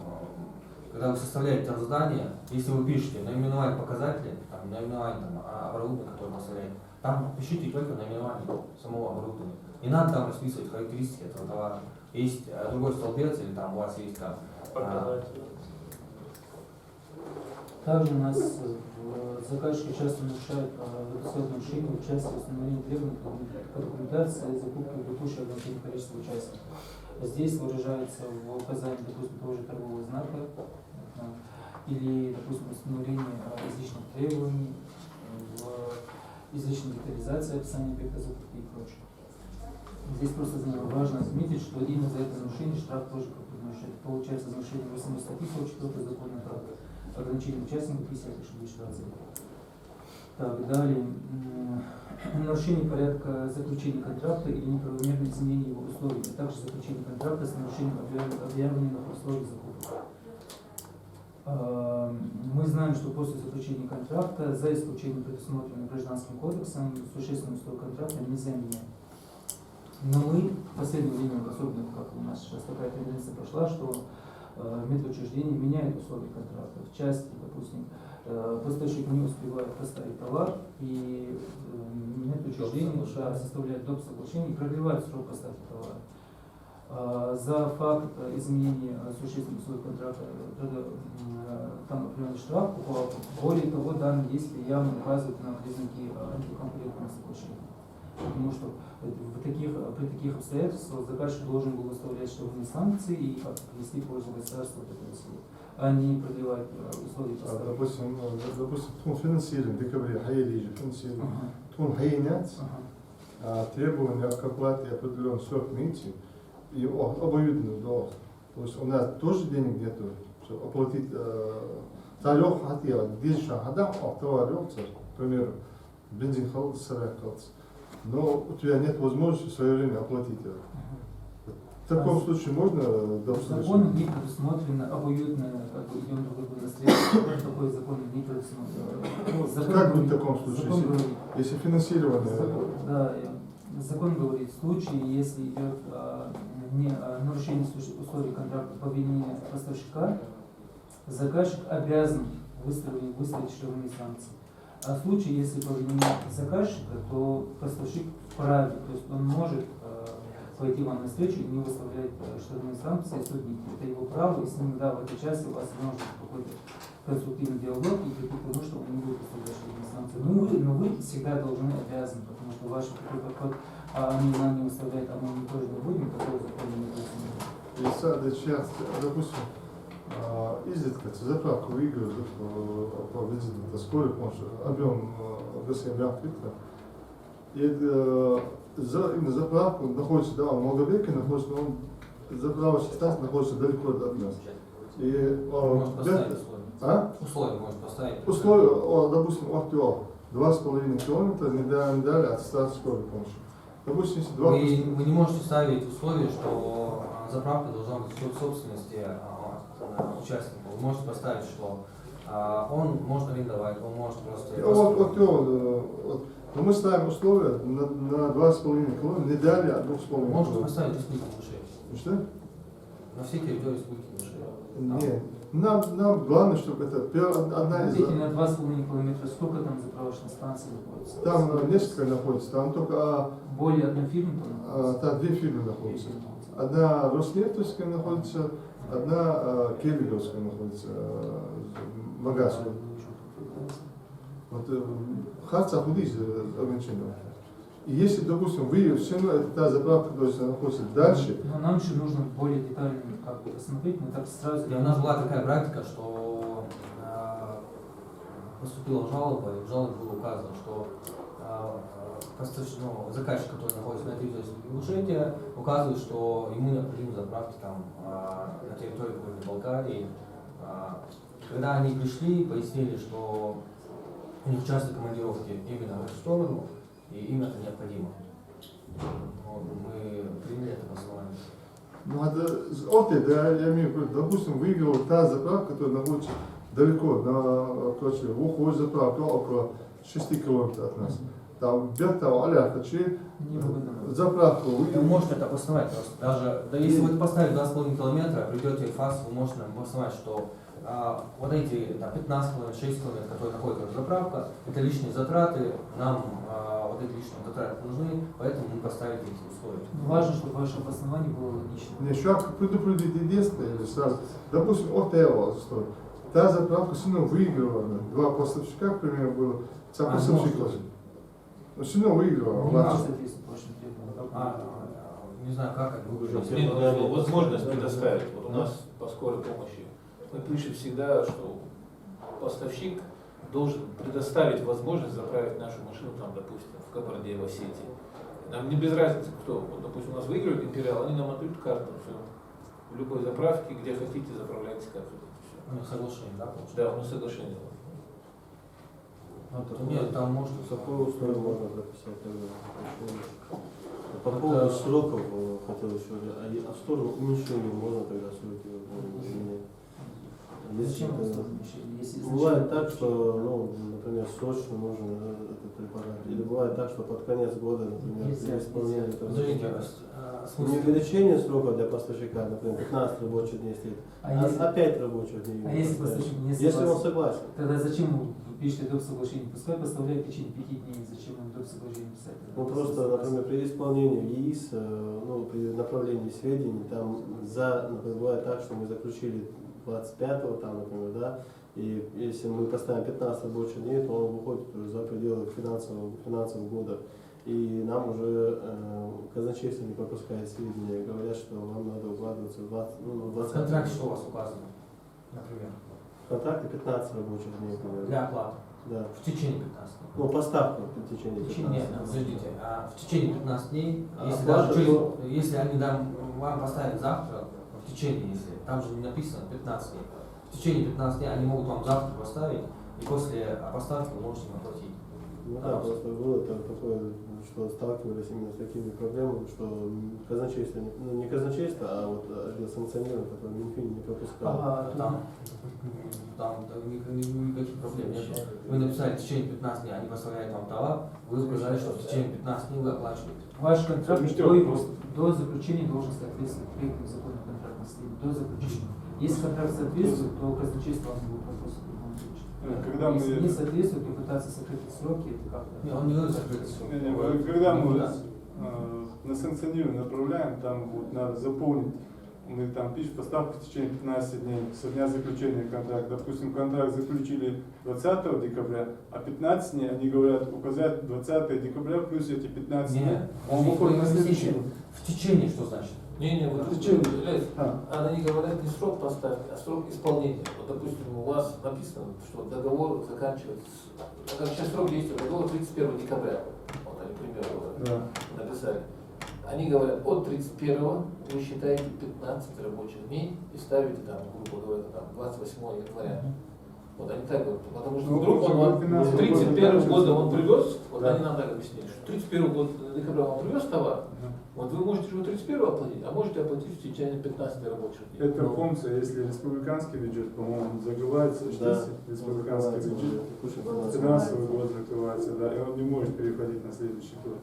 когда вы составляете задание, если вы пишете наименование показателей, там, наименование там, оборудования, которое поставляете, там пишите только наименование самого оборудования. Не надо там расписывать характеристики этого товара. Есть другой столбец, или там у вас есть там Показатели. Также у нас заказчики часто нарушают водословные нарушения в части установления требований к документации закупки бытующего ограниченного количества участников. Здесь выражается в указании, допустим, того же торгового знака или, допустим, установление излишних требований, излишней детализации описания объекта закупки и прочее. Здесь просто важно отметить, что именно за это нарушение штраф тоже крупный. Получается нарушение 8 статьи 44 закона про ограничение участников 50 тысяч штрафов. Так, далее. Нарушение порядка заключения контракта или неправомерное изменение его условий, а также заключение контракта с нарушением объявленных условий закупки. Мы знаем, что после заключения контракта, за исключением предусмотренным Гражданским кодексом, существенную условия контракта нельзя менять. Но мы в последнее время, особенно как у нас сейчас такая тенденция пошла, что медучреждения меняют условия контракта. В части, допустим, поставщик не успевает поставить товар, и медучреждение составляет доп. Соглашение и продлевает срок поставки товара. За факт изменения существенных условий контракта там определенный штраф, более того, данные действия явно указывают на признаки антиконкурентного соглашения. Потому что при таких обстоятельствах заказчик должен был выставлять штрафные санкции и как-то привести пользу государству от этого всего, а не продлевать условия поставки. допустим, тун финансирование, в декабре, финансирование, тун хайнец, требования к оплате определенный срок имеете, и обоюдный долг. То есть у нас тоже денег нету, чтобы оплатить тарелку хотела, 10 шагов, товар, к примеру, бензин халт, сырок халт. Но у тебя нет возможности в свое время оплатить это. В таком случае можно Закон не предусмотрено обоюдное, как бы идем друг другу наследство, такой закон не предусмотрено. Как быть в таком случае, если финансирование? Закон говорит, в случае, если идет нарушение условий контракта по вине поставщика, заказчик обязан выставить штрафные санкции. А в случае, если по вине заказчика, то поставщик вправе, то есть он может пойти вам навстречу и не выставлять штрафные санкции суднику. Это его право, и с ним, в этой части у вас может быть какой-то конструктивный диалог и прийти к тому, что он не будет выставлять штрафные санкции. Но вы всегда должны обязаны, потому что ваш такой подход, они нам не выставляют, а мы не тоже не будем, такого закона не предусмотрено. И сейчас, допустим, изредка заправку выигрывают по бензину, это скорый, потому что объем литра. И именно заправку находится, в Молдавеке находится, но заправочная станция находится далеко от нас. И Может поставить условия. условия Условия может поставить. допустим, от 2,5 километра не дали от станции скорой помощи. Допустим, если Вы не можете ставить условие, что заправка должна быть в собственности участника. Вы можете поставить, что он может арендовать, он может просто... Но мы ставим условия на 2,5 километра, не дали от 2,5 Можете километра. поставить республику выше. Что? На всей территории республики выше. Нет. Нам главное, чтобы это одна из... Смотрите, на 2,5 километра сколько там заправочных станций находится? Там несколько находится, там только более одной фирмы там там две фирмы находятся. Одна Роснефтовская находится, одна Кельбиговская находится, магазин. Вот Харца худis ограничения. И если, допустим, вы все равно та заправка, то есть она находится дальше. Но нам еще нужно более детально как бы посмотреть, мы так сразу... И у нас была такая практика, что поступила жалоба, и в жалобе было указано, что заказчик, который находится на территории Ингушетии, указывает, что ему необходимы заправки там, на территории Республики Болгарии. Когда они пришли, пояснили, что у них часто командировки именно в эту сторону, и им это необходимо. Мы приняли это основание. Ну, я имею в виду, допустим, выиграла та заправка, которая находится далеко, в уходе заправка около 6 километров от нас. Там Бертау, Аляхачи, заправку Вы выиграли. можете это обосновать просто. Даже если вы поставите 2,5 километра, придете в ФАС, вы можете обосновать, что вот эти 15 километров, 6 километров, которые находится заправка, это лишние затраты, нам вот эти лишние затраты нужны, поэтому мы поставили эти условия. Важно, чтобы ваше обоснование было логичным. Не, шаг предупредить единственное, сразу. Допустим, ОТЛ стоит. Та заправка все равно выигрывала. Два поставщика, к примеру, было. Сам поставщик. Но все равно выигрывала. Не знаю, как это выглядит. Нет, ну, возможность предоставить. Вот у нас по скорой помощи мы пишем всегда, что поставщик должен предоставить возможность заправить нашу машину, там, допустим, в Кабарде, в Осетии. Нам не без разницы, кто. Вот, допустим, у нас выигрывает Империал, они нам отдают карту, все. В любой заправке, где хотите, заправляйте карту. У них соглашение, да, получается? Да, у нас соглашение. Нет, там может Какое условие можно прописать? По поводу сроков хотел еще, а в сторону уменьшения можно тогда сроки? Если Зачем это- размещение? Если Бывает изначально так, что, ну, например, срочно нужен этот препарат. Или бывает так, что под конец года, например, Если- при исполнении этого Подождите, не увеличение срока для поставщика, например, 15 рабочих дней стоит, А если- а 5 рабочих дней. А если поставщик не Если он согласен? согласен. Тогда зачем вы пишете доп. Соглашение? Пускай поставляет в течение 5 дней, зачем ему доп. Соглашение писать? Ну просто, например, при исполнении ЕИС, ну, при направлении сведений, там например, бывает так, что мы заключили 25-го, там, например, да, и если мы поставим 15 рабочих дней, то он выходит уже за пределы финансового года. И нам уже казначейство не пропускает сведения, говорят, что вам надо укладываться в 20, В 20 контракте что у вас указано, например, В контракте 15 рабочих дней, например. для оплаты? Да. В течение 15 дней. Ну, поставку в течение В 15 течение, нет, подождите, в течение 15 дней, А если оплата даже то- если они вам поставят завтра, в течение, если там же не написано 15 дней, в течение 15 дней они могут вам завтра поставить, и после поставки вы можете им оплатить. Ну да, просто было такое, что сталкивались именно с такими проблемами, что казначейство, не казначейство, а вот отдел санкционирования, который Минфин не пропускал. А, Там никаких проблем нет. Вы написали в течение 15 дней, они поставляют вам товар, вы сказали, что в течение 15 дней вы оплачиваете. Ваш контракт Совместён. до заключения должен соответствовать проекту закона контрактной схеме. До заключения. Если контракт соответствует, то казначейство вам не будет вопросов. Когда мы... Если не соответствует, то пытаться сократить сроки, это как-то... Не, он не говорит закрыться. Когда мы Да. на санкционирование направляем, там вот надо заполнить, мы там пишем поставку в течение 15 дней со дня заключения контракта. Допустим, контракт заключили 20 декабря, а 15 дней, они говорят, указать 20 декабря плюс эти 15 дней. Нет, Он выходит на следующий. в течение что значит? Не, вот В течение. они говорят не срок поставки, а срок исполнения. Вот, допустим, у вас написано, что договор заканчивается, срок действия договора 31 декабря. Вот они, к примеру, Да. написали. Они говорят, от 31 вы считаете 15 рабочих дней и ставите там, грубо говоря, там 28 января. Вот они так говорят, потому что Ну, вдруг он вам финансовый с 31 год года он привез, вот Да. они нам так объяснили, что 31 года декабря он привез товар, вот вы можете его 31 оплатить, а можете оплатить в течение 15 рабочих дней. Это функция, если республиканский бюджет, по-моему, закрывается, Да. республиканский бюджет, Текущий финансовый финансовый год закрывается, да, и он не может переходить на следующий год.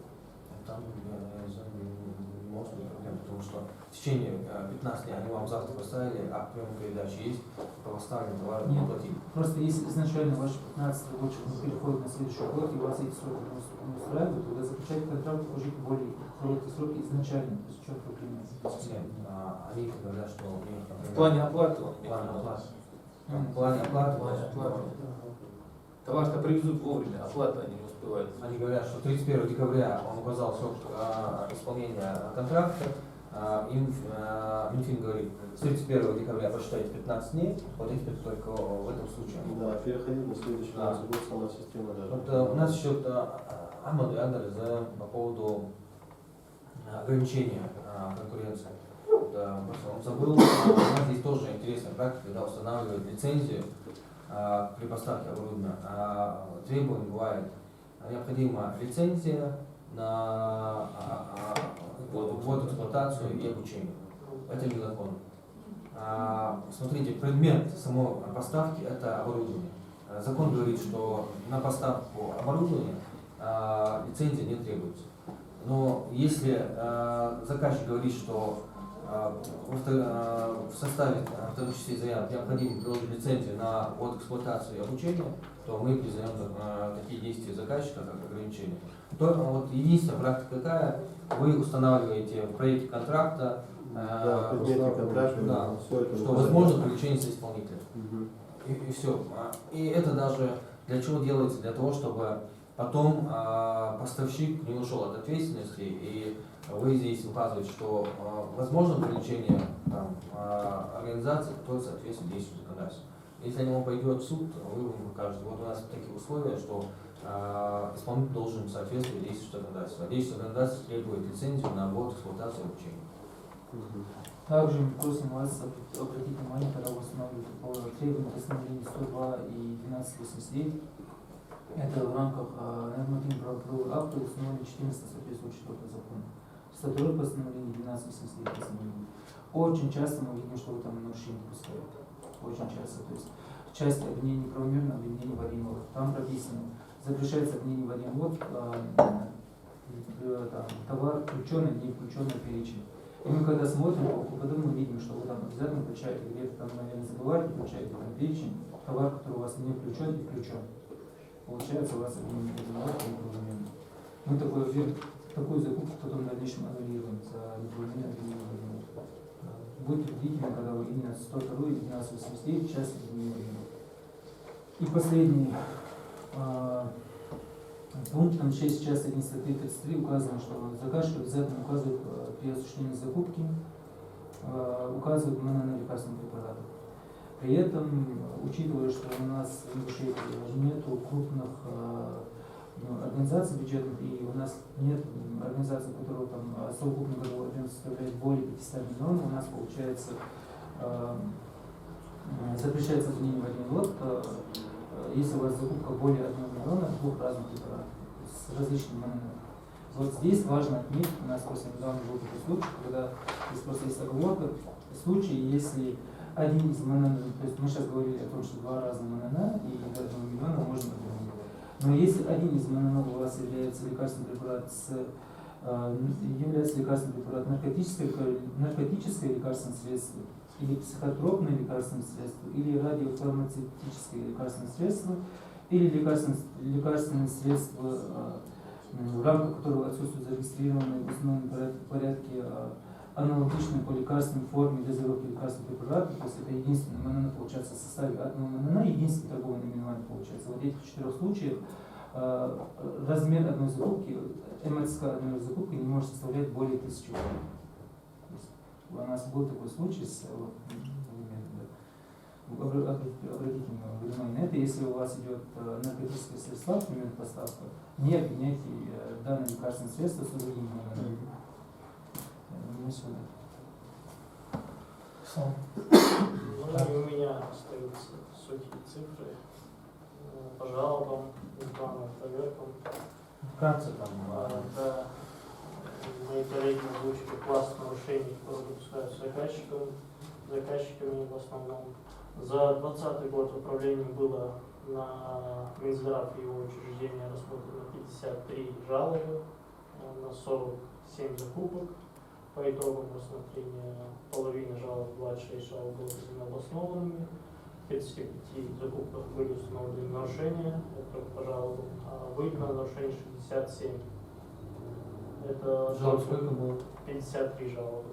Там не может быть проблем, потому что в течение 15 дней они вам завтра поставили, а прием передачи есть, по поставленным товарам не Нет. оплатили. Просто если изначально ваши 15 рабочих переходят на следующий год, и вас эти сроки не устраивают, тогда заключать контракт уже более короткие сроки изначально, то есть четко принять. Нет, они говорят, что у них, например, В плане оплаты он в плане имеет в виду. оплаты. В плане оплаты, В плане оплаты. Товар-то привезут вовремя, оплата они не успевают. они говорят, что 31 декабря он указал срок исполнения контракта, Минфин говорит, с 31 декабря посчитайте 15 дней, вот теперь только в этом случае. Да, переходить на следующий Да. финансовый год сама система даже. Вот у нас еще Ахмад Яндар по поводу ограничения конкуренции. Просто он забыл, у нас есть тоже интересная практика, когда устанавливают лицензию при поставке оборудования. Требование бывает необходима лицензия на ввод, эксплуатацию и обучение. Это незаконно. Смотрите, предмет самой поставки – это оборудование. Закон говорит, что на поставку оборудования лицензия не требуется. Но если заказчик говорит, что в составе второй части заявок необходимо приложить лицензию на ввод, эксплуатацию и обучение, то мы признаем такие действия заказчика как ограничение. То, вот единственная практика какая, вы устанавливаете в проекте контракта, Да, в предмете контракта, да, все это. что возможно привлечение соисполнителя. Мгм. И все. И это даже для чего делается? Для того, чтобы потом поставщик не ушел от ответственности, и вы здесь указываете, что возможно привлечение организации, которая соответствует действию законодательства. Если они вам пойдет в суд, вы ему покажете, вот у нас такие условия, что исполнитель должен соответствовать действию законодательства. Действие законодательства требует лицензию на ввод, эксплуатацию и обучение. Мгм. Также мы просим вас обратить внимание, когда вы устанавливаете по требованию постановления 102 и 1289, это в рамках нормативно-правовых актов установлено 14 соответствующего закона. 102 постановление, 1289 постановление. Очень часто мы видим, что вы там нарушения допускаете. очень часто. То есть часть обвинений правомерно, обвинений в один лот. Там прописано, запрещается обвинение в один лот, товар включенный, не включенный в перечень. И мы когда смотрим, потом мы видим, что вы там обязательно включаете, где-то там, наверное, забываете, включаете там перечень, товар, который у вас не включен и включен. Получается у вас обвинение в один лот неправомерно. Мы такую закупку потом в дальнейшем аннулируем за неправомерное обвинение в один лот. Будьте бдительны, когда вы именно 102 и 1289 часть обвинения. И последний пунктом 6 часть 1 статьи 33 указано, что заказчик обязательно указывает при осуществлении закупки, указывает на лекарственные препараты. При этом, учитывая, что у нас в Ингушетии нет крупных организаций бюджетных, и у нас нет организаций, которые там совокупный годовой объем составляет более 500 миллионов, у нас получается запрещается обвинение в один лот, если у вас закупка более 1 миллиона двух разных препаратов с различными МНН. Вот здесь важно отметить, у нас просто недавно был такой случай, когда здесь просто есть оговорка, случай, если один из МНН, то есть мы сейчас говорили о том, что два разных МНН и до 1 миллиона можно обвинить. Но если один из МНН у вас является лекарственный препарат наркотическое лекарственное средство, или психотропное лекарственное средство, или радиофармацевтическое лекарственное средство, или лекарственное средство, в рамках которого отсутствует зарегистрированное в установленном порядке аналогичное по лекарственной форме дозировки лекарственных препаратов, то есть это единственное МНН получается в составе одного МНН, единственное торговое наименование получается. Вот этих 4 случаев размер одной закупки, МСК одной закупки не может составлять более 1000 рублей. У нас был такой случай с обратите внимание на это, если у вас идет наркотическое средство, например, поставка, не обменяйте данное лекарственное средство с другим МНН. Ну, и у меня остаются сухие цифры по жалобам, плановым проверкам. Вкратце там. Да, мои коллеги озвучили класс нарушений, которые допускаются заказчиками в основном. За 2020 год в управлении было на Минздрав и его учреждения рассмотрено 53 жалобы на 47 закупок. По итогам рассмотрения половина жалоб, 26 жалоб было признано обоснованными, в 35 закупках были установлены нарушения, это только по жалобам, а выявлено нарушение 67. Это Жалоб сколько было? 53 жалобы.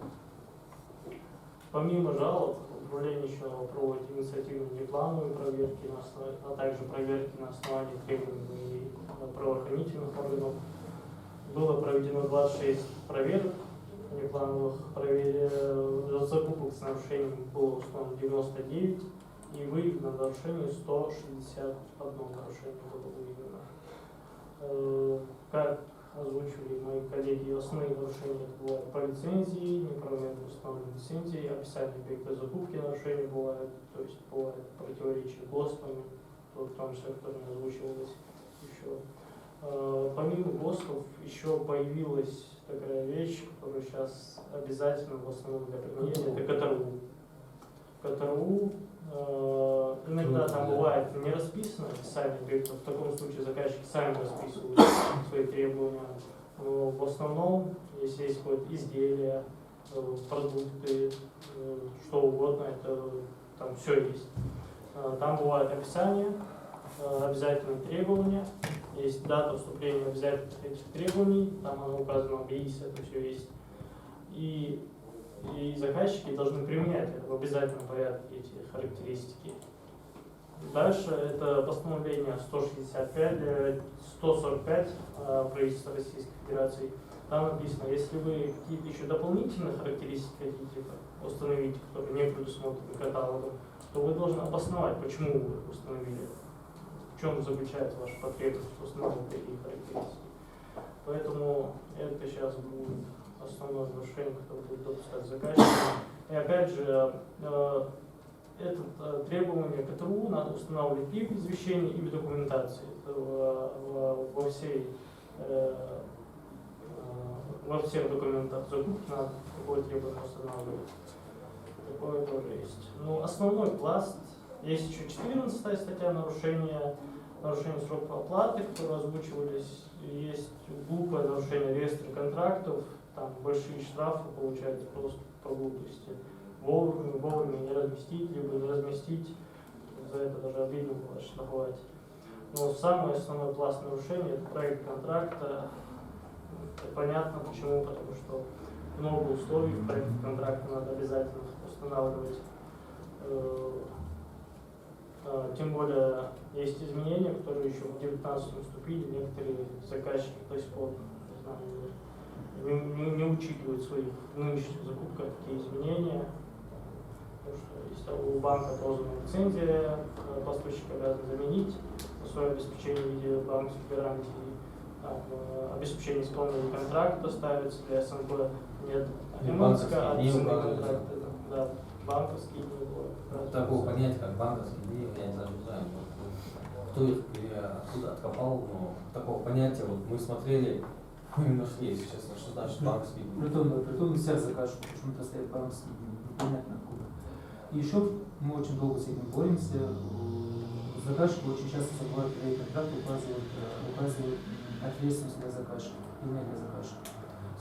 Помимо жалоб, управление еще проводит инициативные неплановые проверки, а также проверки на основании требований правоохранительных органов. Было проведено 26 проверок неплановых закупок с нарушением было установлено 99 и выявлено нарушение 161 нарушение было выявлено. Как озвучили мои коллеги, основные нарушения это бывают по лицензии, неправомерно установленные лицензии, описание объекта закупки нарушений бывают, то есть бывает противоречие ГОСТам, в том числе, которое озвучивалось еще. Помимо ГОСТов еще появилась такая вещь, которая сейчас обязательно в основном для применения, это КТРУ. КТРУ иногда там бывает не расписано описание объектов, в таком случае заказчики сами расписывают свои требования. Но в основном, если есть какое-то изделие, продукты, что угодно, это там все есть. Там бывает описание, обязательные требования, есть дата вступления обязательных этих требований, там оно указано в ГИС, это все есть. И заказчики должны применять это в обязательном порядке, эти характеристики. Дальше это постановление 145 правительства Российской Федерации. Там написано, если вы какие-то еще дополнительные характеристики хотите установить, которые не предусмотрены каталогом, то вы должны обосновать, почему вы их установили, в чем заключается ваша потребность в установлении таких характеристик. Поэтому это сейчас будет основное нарушение, которое будет допускать заказчик. И опять же, это требование КТРУ надо устанавливать и в извещении, и в документации. Во всех документах закупки надо такое требование устанавливать. Такое тоже есть. Ну, основной пласт, есть еще 14 статья нарушения сроков оплаты, которые озвучивались, есть глупое нарушение реестра контрактов, там большие штрафы получаются просто по глупости. Вовремя не разместить, либо не разместить, за это даже обидно было штрафовать. Но самый основной пласт нарушений — это проект контракта. Это понятно почему, потому что много условий в проекте контракта надо обязательно устанавливать. Тем более есть изменения, которые еще в 19-м вступили, некоторые заказчики до сих пор не учитывают в своих нынешних закупках такие изменения. Потому что если у банка отозвана лицензия, поставщик обязан заменить свое обеспечение в виде банковской гарантии. Обеспечение исполнения контракта ставится для СНБ, нет МНСК, а контракта, да, банковские не было. Такого понятия, как банковские деньги, я не знаю, кто их откуда откопал, но такого понятия, вот мы смотрели, именно что есть сейчас, что значит банковские деньги. Притом на всех заказчиков почему-то стоят банковские деньги, непонятно откуда. И еще мы очень долго с этим боремся. Заказчики очень часто забывают проект контракт, указывают ответственность для заказчика, имя для заказчика.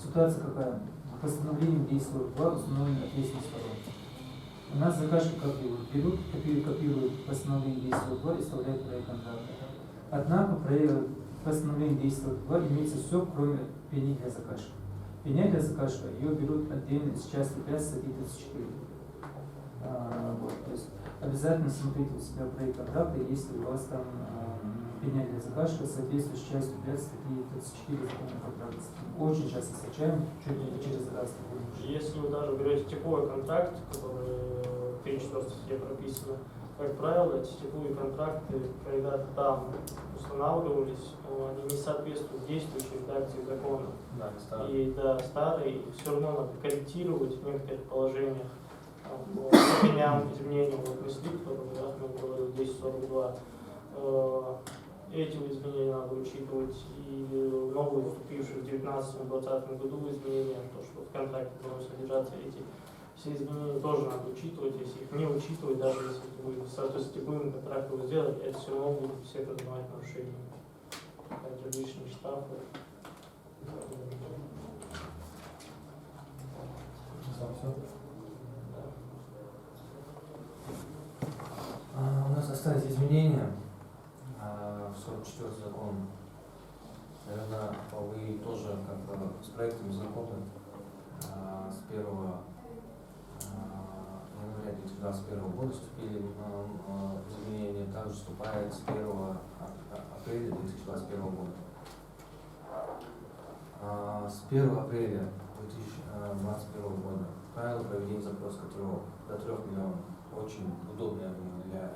Ситуация какая? Постановлением действует установлена ответственность сторон. У нас заказчики как берут, копируют постановление действует и вставляют проект контракта. Однако постановление действует имеется все, кроме пени для заказчика. Пеня для заказчика ее берут отдельно из части 5 статьи 34. То есть обязательно смотрите у себя проект контракта, если у вас там пеня для заказчика соответствует с частью 5 статьи 34 закона контракта. Очень часто встречаем, чуть ли не через раз. Если вы даже берете типовой контракт, который в 3/4 статье прописано, как правило, эти типовые контракты, когда там устанавливались, они не соответствуют действующей редакции закона. Да, И да, старые, все равно надо корректировать в некоторых положениях. Изменения внесли, которые мы говорили, 1042. Эти изменения надо учитывать, и новые, вступившие в 2019-2020 году изменения, то, что в контракте должны содержаться эти все изменения, тоже надо учитывать. Если их не учитывать, даже если вы с типовым контрактом сделать, это все равно будут все признавать нарушения. Также лишние штрафы. У нас остались изменения в 44-й закон. Наверное, вы тоже как бы с проектами знакомы. С 1 января 2021 года вступили изменения, также вступает с 1 апреля 2021 года. С 1 апреля 2021 года правила проведения запроса КТО до 3 миллионов очень удобно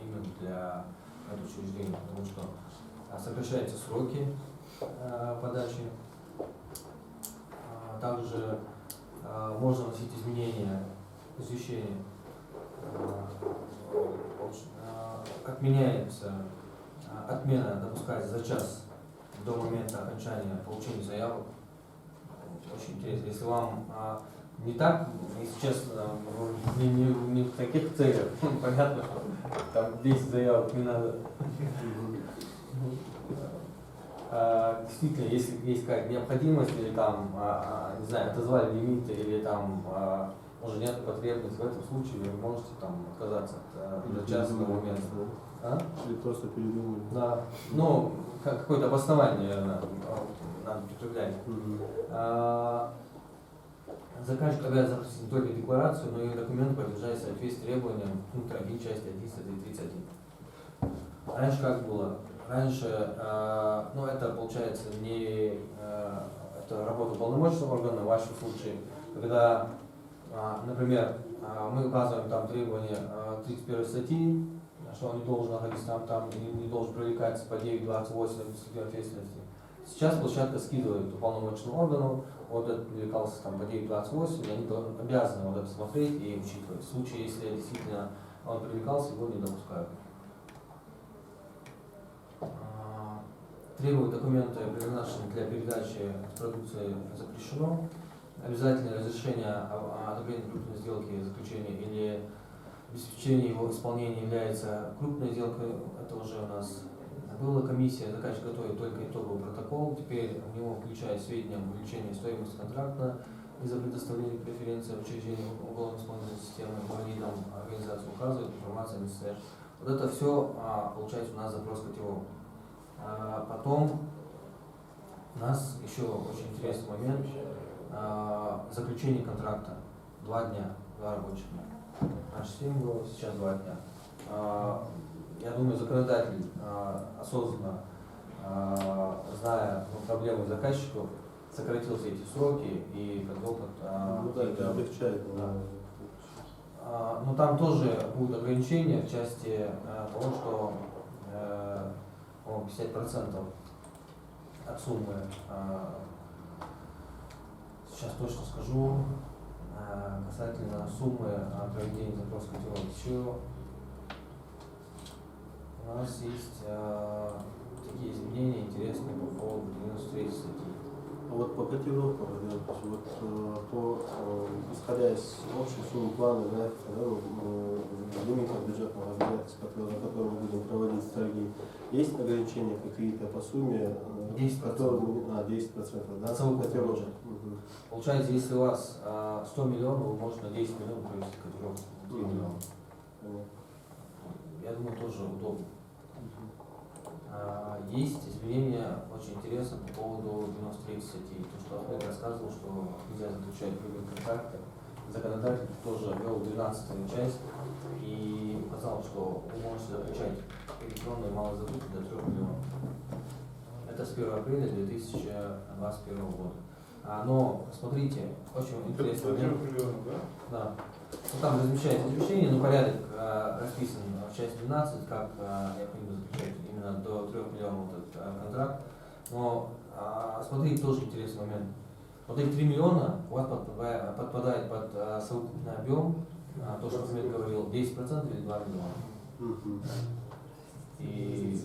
именно для этого учреждения, потому что сокращаются сроки подачи. Также можно вносить изменения извещения. Отменяется отмена, допускается за час до момента окончания получения заявок. Очень интересно. Если вам не так, если честно, не в таких целях, понятно, что там 10 заявок не надо. Действительно, если есть какая-то необходимость, или там, не знаю, отозвали лимиты, или там уже нет потребности, в этом случае вы можете там отказаться от частного момента. Или просто передумали. Да. Ну, какое-то обоснование, наверное, надо предъявлять. Заказчик обязан запросить не только декларацию, но и документы, подтверждающие соответствие требованиям пункта 1 части 1 статьи 31. Раньше как было? Раньше, это получается не это работа полномочного органа в вашем случае, когда, например, мы указываем там требования 31 статьи, что он не должен находиться там не должен привлекаться по 9.28 административной ответственности. Сейчас площадка скидывает уполномоченному органу, вот этот привлекался там по 9.28, и они обязаны вот это смотреть и учитывать. В случае, если действительно он привлекался, его не допускают. Требовать документы, предназначенные для передачи продукции, запрещено. Обязательное разрешение одобрения крупной сделки, заключения или обеспечение его исполнения является крупной сделкой. Это уже у нас была комиссия, заказчик готовит только итоговый протокол. Теперь у него включает сведения об увеличении стоимости контракта из-за предоставления преференций учреждений уголовно-исполнительной системы, инвалидам, организации указывает, информация не состоит. Вот это все получается у нас запрос котировок. Потом у нас еще очень интересный момент заключение контракта. 2 дня, 2 рабочих дня. Раньше 7 было, сейчас 2 дня. Я думаю, законодатель осознанно, зная проблемы заказчиков, сократил все эти сроки и как опыт. Ну да, это облегчает. Но там тоже будут ограничения в части того, что 50% от суммы, сейчас точно скажу, касательно суммы проведения запроса котировок. Еще у нас есть такие изменения интересные по поводу 93 статьи. Вот по котировкам, исходя из общей суммы плана графика, лимитов бюджетного размера, на котором мы будем проводить торги, есть ограничения какие-то по сумме? 10%. 10%, да? Котировок. Получается, если у вас 100 миллионов, вы можете на 10 миллионов провести котировку. 3 миллиона. Я думаю, тоже удобно. Есть изменения очень интересные по поводу 93 статьи. То, что Ахмед рассказывал, что нельзя заключать прямые контракты. Законодатель тоже ввел 12-ю часть и указал, что вы можете заключать электронные малые закупки до 3 миллионов. Это с 1 апреля 2021 года. Но смотрите, очень интересный момент. Да. Ну, там размещается извещение, но порядок расписан в части 12, как необходимо заключать именно до 3 миллионов этот контракт. Но смотрите, тоже интересный момент. Вот эти 3 миллиона у вас подпадает под совокупный объем, то, что Ахмед говорил, 10% или 2 миллиона. И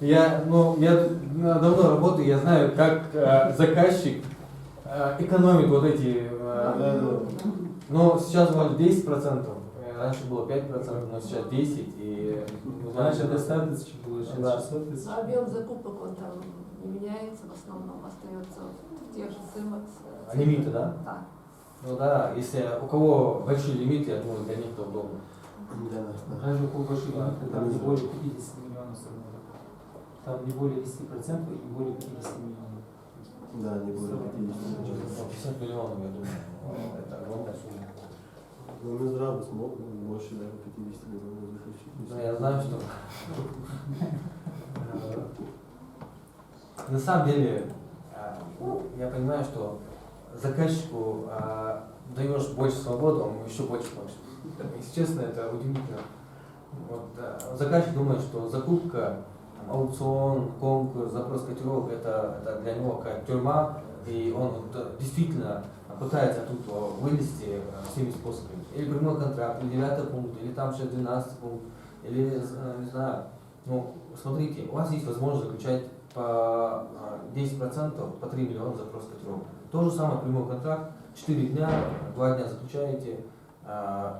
я давно работаю, я знаю, как заказчик экономит вот эти. Но сейчас вроде 10%, раньше было 5%, но сейчас 10%. И раньше достаточно было, сейчас 600 тысяч. А объем закупок он там не меняется, в основном остается в тех же суммах. Лимиты, да? Да. Ну да, если у кого большие лимиты, я думаю, для них это удобно. Даже у кого большие лимиты, там не более 50 миллионов суммы. Там не более 10% и не более 50 миллионов. Да, не более 50. 50 миллионов, я думаю, это огромная сумма. Ну, Минздрав смог больше даже 50 миллионов заключить. Ну, я знаю, что на самом деле я понимаю, что заказчику даешь больше свободы, он еще больше хочет. Если честно, это удивительно. Вот, заказчик думает, что закупка, аукцион, конкурс, запрос котировок это для него как тюрьма, и он действительно пытается оттуда вылезти всеми способами. Или прямой контракт, или 9 пункт, или там сейчас 12 пункт, или не знаю. Ну, смотрите, у вас есть возможность заключать по 10%, по 3 миллиона запрос котировок. То же самое прямой контракт, 4 дня, 2 дня заключаете,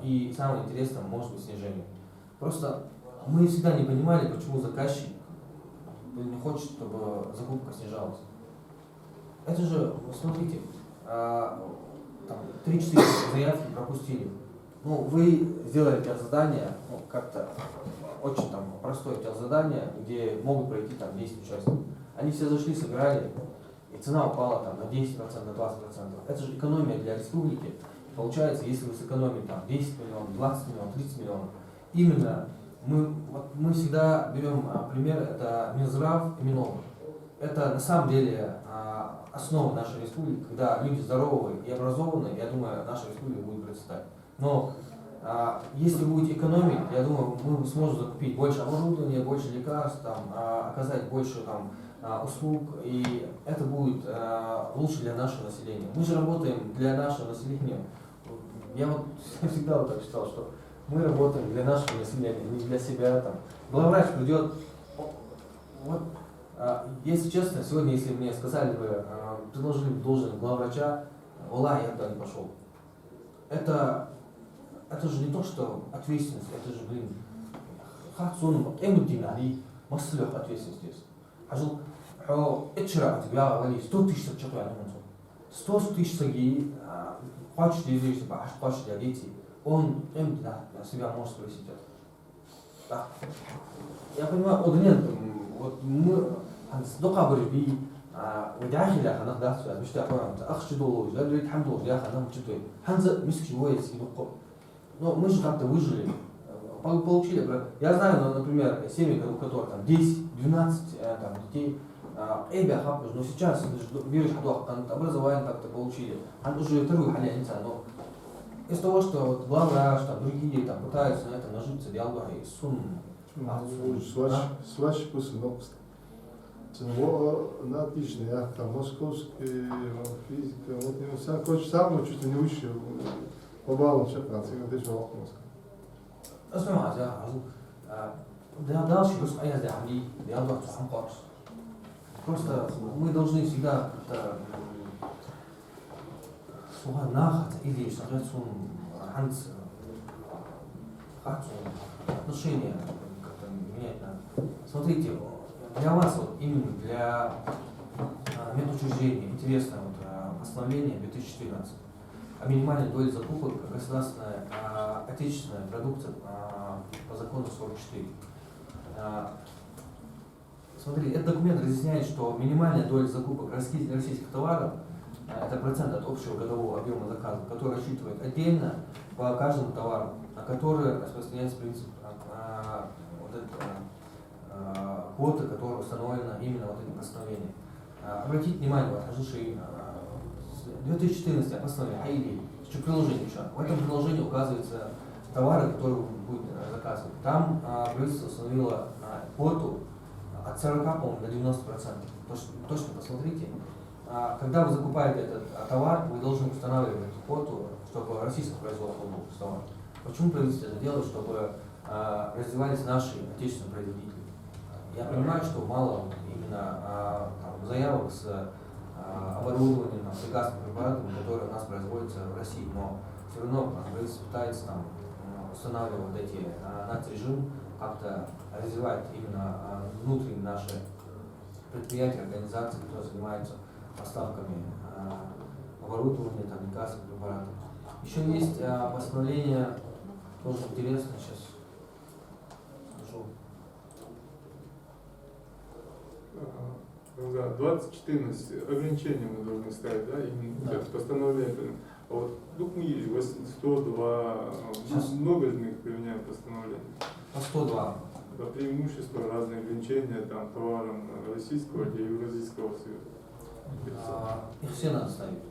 и самое интересное, может быть снижение. Просто мы всегда не понимали, почему заказчик не хочет, чтобы закупка снижалась. Это же, смотрите, 3-4 заявки пропустили. Ну, вы сделали техзадание, как-то очень там простое техзадание, где могут пройти там 10 участников. Они все зашли, сыграли, и цена упала там на 10%, на 20%. Это же экономия для республики. Получается, если вы сэкономите там 10 миллионов, 20 миллионов, 30 миллионов, именно мы всегда берем пример, это Минздрав и Минобр. Это на самом деле основа нашей республики, когда люди здоровые и образованные, я думаю, наша республика будет процветать. Но если вы будете экономить, я думаю, мы сможем закупить больше оборудования, больше лекарств, там, оказать больше там, услуг, и это будет лучше для нашего населения. Мы же работаем для нашего населения. Я вот всегда вот так считал, что мы работаем для нашего населения, не для себя. Там. Главврач придет, вот, если честно, сегодня, если мне сказали бы, предложили бы должность главврача, я туда не пошел. Это это же не то, что ответственность, это же, блин, как сон, эмоциональный, маслёк ответственность есть. Ажил, эчера, тебя говорили, 100 тысяч что-то я думаю, 100 тысяч саги, хочешь ли здесь, хочешь ли дети, он на себя может спросить это. Да. Я понимаю, вот нет, вот мы, дока борьби, وداخل يا أخي ناخذ سؤال مش تعرفون أخش دولوج لا دريت حمد لوج يا أخي أنا مشتوي حنزة مسك شوية سيدوق но мы же как-то выжили получили я знаю например семьи у которых там 10-12 там детей но сейчас берешь образование как-то получили они уже вторую халянца но из того что вот главврач там другие там пытаются на это нажиться диалога и сум Свач после новости. На отлично, я там московский, физика, вот не вся, короче, сам чуть ли не учил, по баллам чемпионата, я даже в Москве. اسمع يا عزو да дальше просто я здесь я думаю сам корпус просто мы должны всегда как-то слова нахать или создать ханц отношения как-то менять надо. Смотрите, для вас вот именно для медучреждения интересно вот постановление 2014 о минимальной доле закупок государственной отечественной продукции по закону 44. Смотри, этот документ разъясняет, что минимальная доля закупок российских товаров это процент от общего годового объема заказов, который рассчитывает отдельно по каждому товару, на который распространяется принцип квоты, которая установлена именно вот этим постановлением. Обратите внимание, вот, 2014 постановление, приложение еще. В этом приложении указываются товары, которые будет заказывать. Там правительство установило квоту от 40, по-моему, до 90%. Точно посмотрите. Когда вы закупаете этот товар, вы должны устанавливать эту квоту, чтобы российское производство было установлено. Почему правительство это делает? Чтобы развивались наши отечественные производители. Я понимаю, что мало именно заявок с оборудованием, с лекарственными препаратами, которые у нас производятся в России, но все равно правительство пытается там устанавливать эти нацрежим, как-то развивать именно внутренние наши предприятия, организации, которые занимаются поставками оборудования, там, лекарственных препаратов. Еще есть постановление, тоже интересно, сейчас скажу. Да, 2014 ограничения мы должны ставить, да, именно да. Постановление. А вот вдруг мы 102, много из них применяем постановление. По 102. Это преимущество, разные ограничения там товарам Российского и Евразийского союза. Их все надо ставить.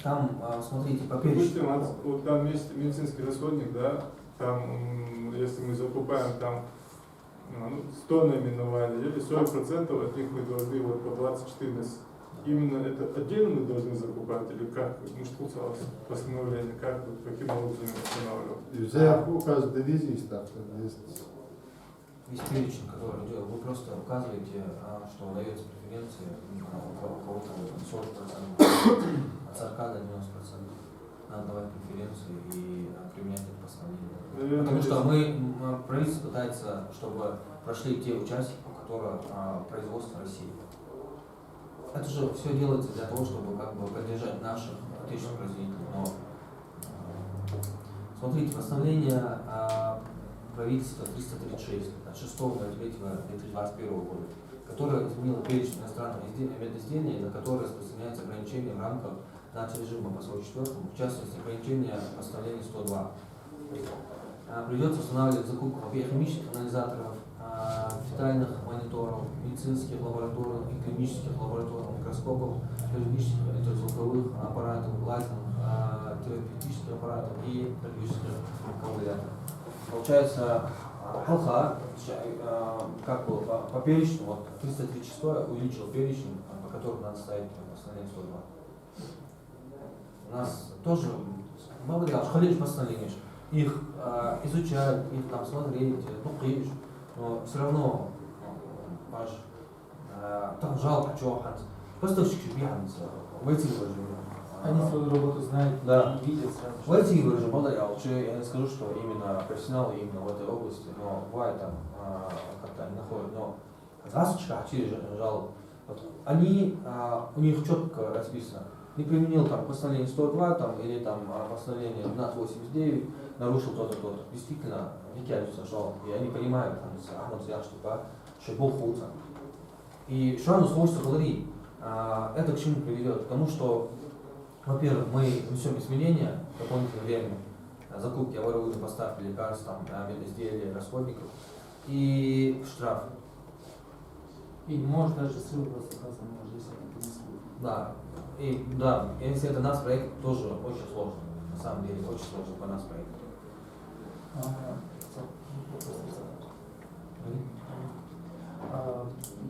Там, смотрите, по перечню. Допустим, вот там есть медицинский расходник, да, там, если мы закупаем там 100 наименований, или 40% от них мы должны вот по 2014. Именно это отдельно мы должны закупать, или как? Ну что постановление, как, каким образом устанавливать? И заявку указывают дивизии ставка. Есть перечень, который идет. Вы просто указываете, что дается преференции у кого-то 40%, от 40 до 90%. Надо давать преференции и применять это постановление. Потому что правительство пытается, чтобы прошли те участники, у которых производство России. Это же все делается для того, чтобы как бы поддержать наших отечественных производителей. Но смотрите, постановление правительства 336 от 6 ноября 2021 года, которое изменило перечень иностранных медизделий, на которые распространяются ограничения в рамках нацрежима по 44, в частности ограничения постановления 102. Придется устанавливать закупку биохимических анализаторов, фетальных мониторов, медицинских лабораторных и клинических лабораторных микроскопов, хирургических ультразвуковых аппаратов, лазерных терапевтических аппаратов и хирургических аккумуляторов. Получается, ХЛХ, как бы по перечню, вот 336 увеличил перечень, по которому надо ставить постановление 102. У нас тоже, благодаря школе постановления, их изучать, их там смотреть, но все равно там жалко, что поставщик бегает, войти в Они свою работу знают Да. и видят сразу. В IT уже я лучше я не скажу, что именно профессионалы именно в этой области, но бывает там как-то они находят, но через жалоб. Вот, они, у них четко расписано, не применил там постановление 102 там, или там постановление 1289, нарушил то-то, то-то. Действительно, выкидываются жалобы, и они понимают, там, что был худо. И что равно сложится говорить, это к чему приведет? К тому, что, во-первых, мы несем изменения в дополнительное время, закупки оборудования, поставки лекарств, там, медизделий, расходников и штраф. И может даже срыв просто оказывается, может, если это принесли. Да, и да, если это наш проект, тоже очень сложно. На самом деле, очень сложно по нас проект.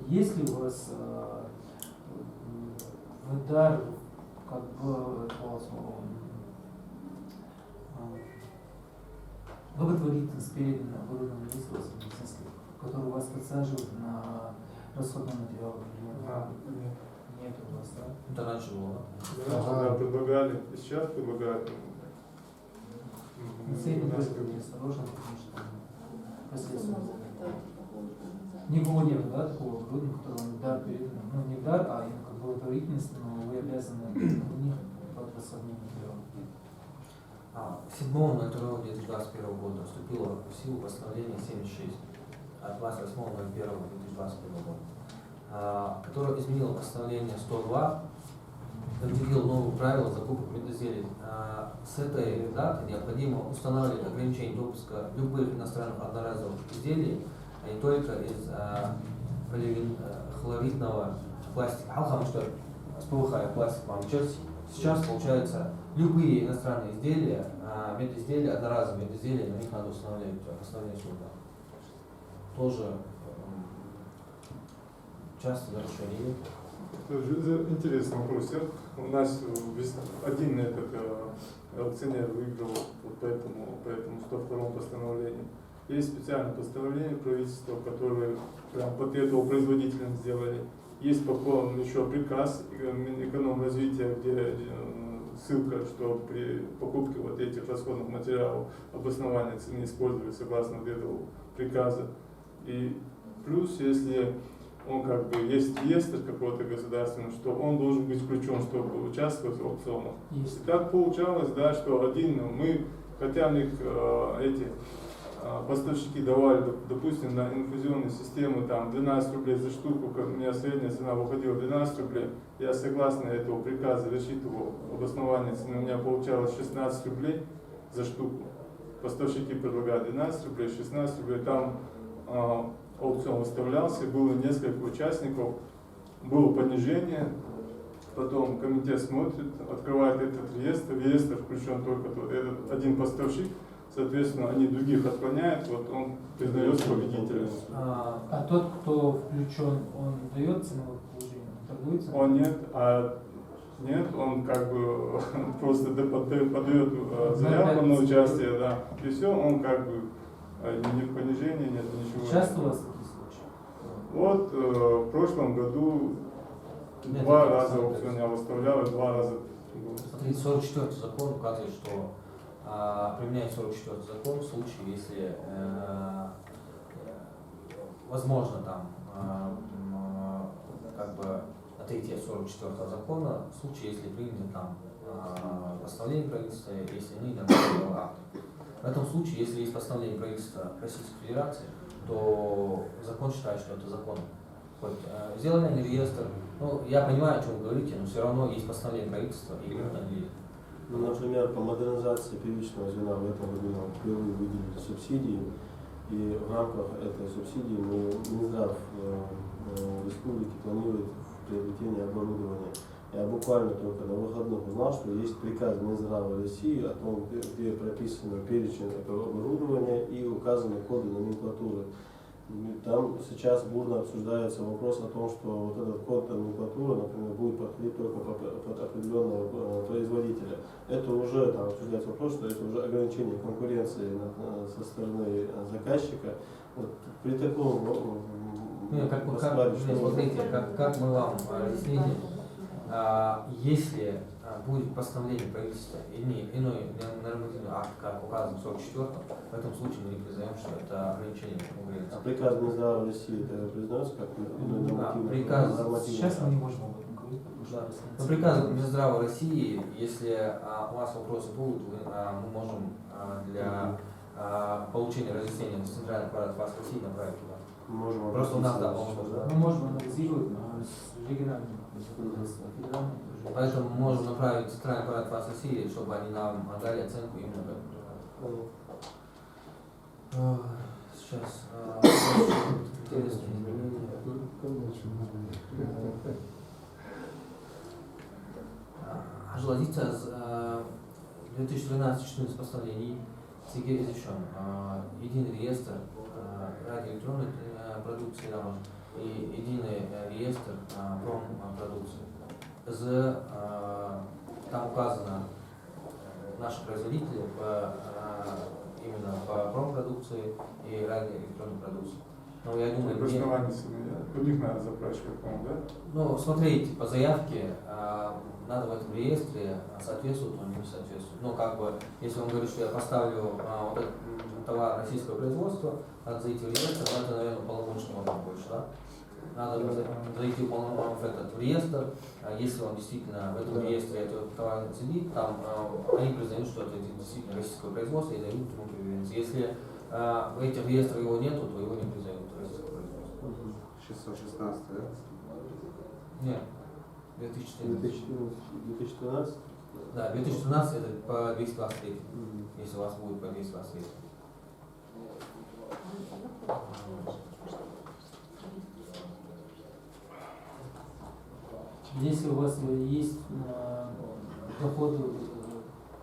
Есть ли у вас в дар как бы благотворительность передана оборудованию ресурсов медицинских, которые у вас подсаживают на расходный материал? Нет у вас, да? Это раньше было, Да, предлагали, и сейчас предлагают. На среднем будьте осторожны, потому что там последствия. Никого нет, да, такого оборудования, которого дар передано. Ну, не дар, а именно как благотворительность, но вы обязаны у них под расходным материалом. 7.02.2021 года вступило в силу постановление 76 от 28.01.2021 года, которое изменило постановление 102, определило новые правила закупок медизделий. С этой даты необходимо устанавливать ограничение допуска любых иностранных одноразовых изделий, а не только из поливинхлоридного пластика. С ПВХ пластик вам сейчас получается любые иностранные изделия, медизделия, одноразовые медизделия, на них надо устанавливать постановление суда. Тоже часто нарушение. Интересный вопрос. У нас один этот акционер выиграл вот по этому 102 постановлению. Есть специальное постановление правительства, которое прям под этого производителям сделали. Есть потом еще приказ экономразвития, где ссылка, что при покупке вот этих расходных материалов обоснование цены использовали согласно этого приказа. И плюс, если он как бы есть реестр какого-то государственного, что он должен быть включен, чтобы участвовать в аукционах. И так получалось, да, что мы, хотя у них эти поставщики давали, допустим, на инфузионные системы там 12 рублей за штуку, как у меня средняя цена выходила 12 рублей, я согласно этого приказа рассчитывал обоснование цены, у меня получалось 16 рублей за штуку. Поставщики предлагают 12 рублей, 16 рублей, там аукцион выставлялся, было несколько участников, было понижение, потом комитет смотрит, открывает этот реестр включен только этот один поставщик, соответственно, они других отклоняют, вот он признается победителем. А тот, кто включен, он дает ценовое положение, он торгуется? Он нет, он как бы просто подает заявку на участие, да, и все, он как бы ни понижения нет, ничего. Часто у вас такие случаи? Вот в прошлом году Нет, два это раза на аукцион я выставлял, и 2 раза. Смотрите, 44 закон указывает, что применяет 44 закон в случае, если возможно там как бы отойти от 44 закона в случае, если принято там постановление правительства, если не нормативного акта. В этом случае, если есть постановление правительства Российской Федерации, то закон считает, что это закон. Хоть сделали они реестр, ну, я понимаю, о чем вы говорите, но все равно есть постановление правительства и нужно ли. Ну, например, по модернизации первичного звена в этом году нам впервые выделили субсидии, и в рамках этой субсидии Минздрав республики планирует приобретение оборудования. Я буквально только на выходных узнал, что есть приказ Минздрава России о том, где прописано перечень этого оборудования и указаны коды номенклатуры. Там сейчас бурно обсуждается вопрос о том, что вот этот код номенклатуры, например, будет подходить только под определенного производителя. Это уже там обсуждается вопрос, что это уже ограничение конкуренции со стороны заказчика. Вот при таком Смотрите, как мы вам объяснили, если будет постановление правительства или иной нормативный акт, как указано в 44-м, в этом случае мы не признаем, что это ограничение конкуренции. А приказ Минздрава России это признается как иной нормативный приказ. нормативный Сейчас мы акт? не можем об этом говорить, потому что По приказу Минздрава России, если у вас вопросы будут, мы можем для получения разъяснения с Центрального аппарата ВАС России направить туда. Можем Просто у нас, да, обратиться, по-моему, мы можем анализировать с региональным законодательством, федеральным. Поэтому мы можем направить в Центральный аппарат ВАС России, чтобы они нам отдали оценку именно в этом. Сейчас. Интересные изменения. Желательно с 2012-2014 постановлений ЦИГ изучен единый реестр радиоэлектронной продукции и единый реестр промпродукции. Там указано наши производители именно по промпродукции и радиоэлектронной продукции. Но я думаю, у них надо запрашивать, по-моему, да? ну, смотрите, по заявке надо в этом реестре соответствует, он не соответствует. Ну, как бы, если он говорит, что я поставлю вот этот товар российского производства, надо зайти в реестр, но это, наверное, полномочный орган больше, да? Надо зайти в этот реестр, если он действительно в этом реестре этот товар сидит, там они признают, что это действительно российское производство и дают ему преференции. Если в этих реестрах его нету, то его не признают российское производство. 616, да? Нет, 2014. 2012? Да, 2013 это по 223, если у вас будет по 223. Если у вас есть доходы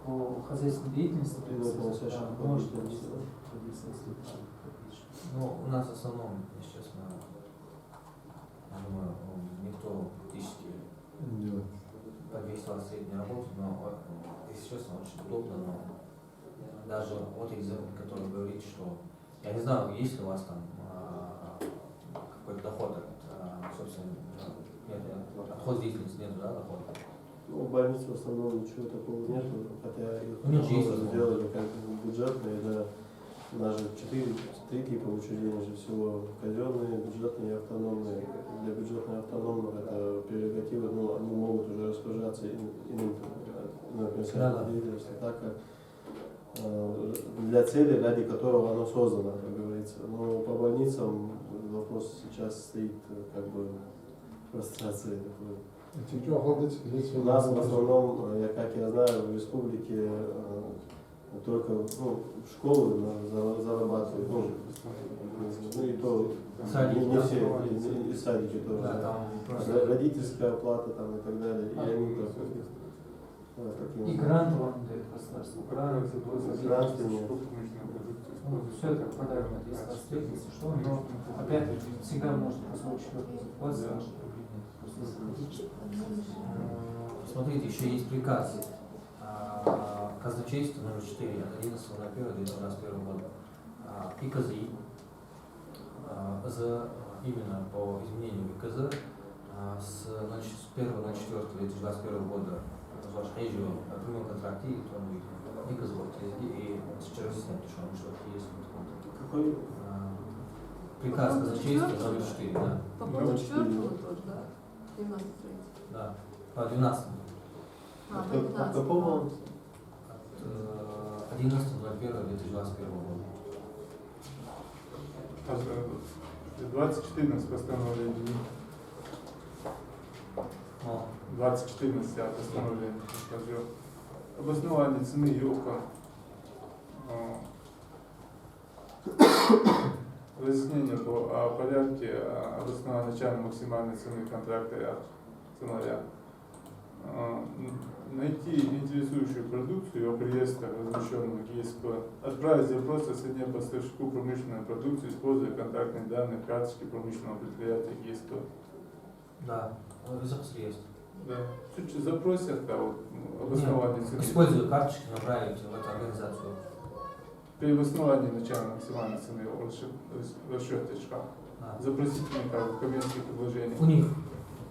по хозяйственной деятельности, то можете Ну, у нас в основном, если честно, я думаю, никто практически по 223 не работает, но, если честно, очень удобно, но даже вот экзамен, который говорит, что я не знаю, есть ли у вас там какой-то доход от, собственно, нет, отход деятельности нет, да, дохода? Ну, в больнице в основном ничего такого нет, хотя У них же есть сделали как бюджетные, да, у нас же 3 типа учреждений же всего: казенные, бюджетные и автономные. Для бюджетных автономных это прерогатива, ну, они могут уже распоряжаться иным профессиональной деятельностью, так как для цели, ради которого оно создано, как говорится. Но по больницам вопрос сейчас стоит как бы прострации такой. У нас в основном, как я знаю, в республике только школы зарабатывают, ну и то Садики, не да? все, и садики тоже. Да, там просто... Родительская оплата там и так далее, и они так, и гранты вам дают государство, гранты нет. Все это попадает на 223, если что, но опять всегда можно по 44 зарплате. Смотрите, еще есть приказ казначейства номер 4 от 11.01.2021 года и КЗИ именно по изменению КЗ с 1.04.2021 года важнейшего прямой контракт и электронный и КЗ и вчера снять, что есть Какой? приказ казначейства номер 4, да. По поводу 4 тоже, да? 93. Да, по 12. А, по 15. Какого? От 11.01.2021 года. 2014 постановление. 2014 постановление. Обоснование цены ЮКО. Разъяснение о порядке обоснования начальной максимальной цены контракта и ценаря. Найти интересующую продукцию об реестрах, размещенных в ГИСП, отправить запрос о цене поставщику промышленной продукции, используя контактные данные карточки промышленного предприятия ГИСП. Да, запрос есть. Да. Чуть запросят обоснование цены. Используя карточки, направить в эту организацию. При обосновании начальной максимальной цены расчет шкаф. Да. Запросить коммерческие предложения. У них,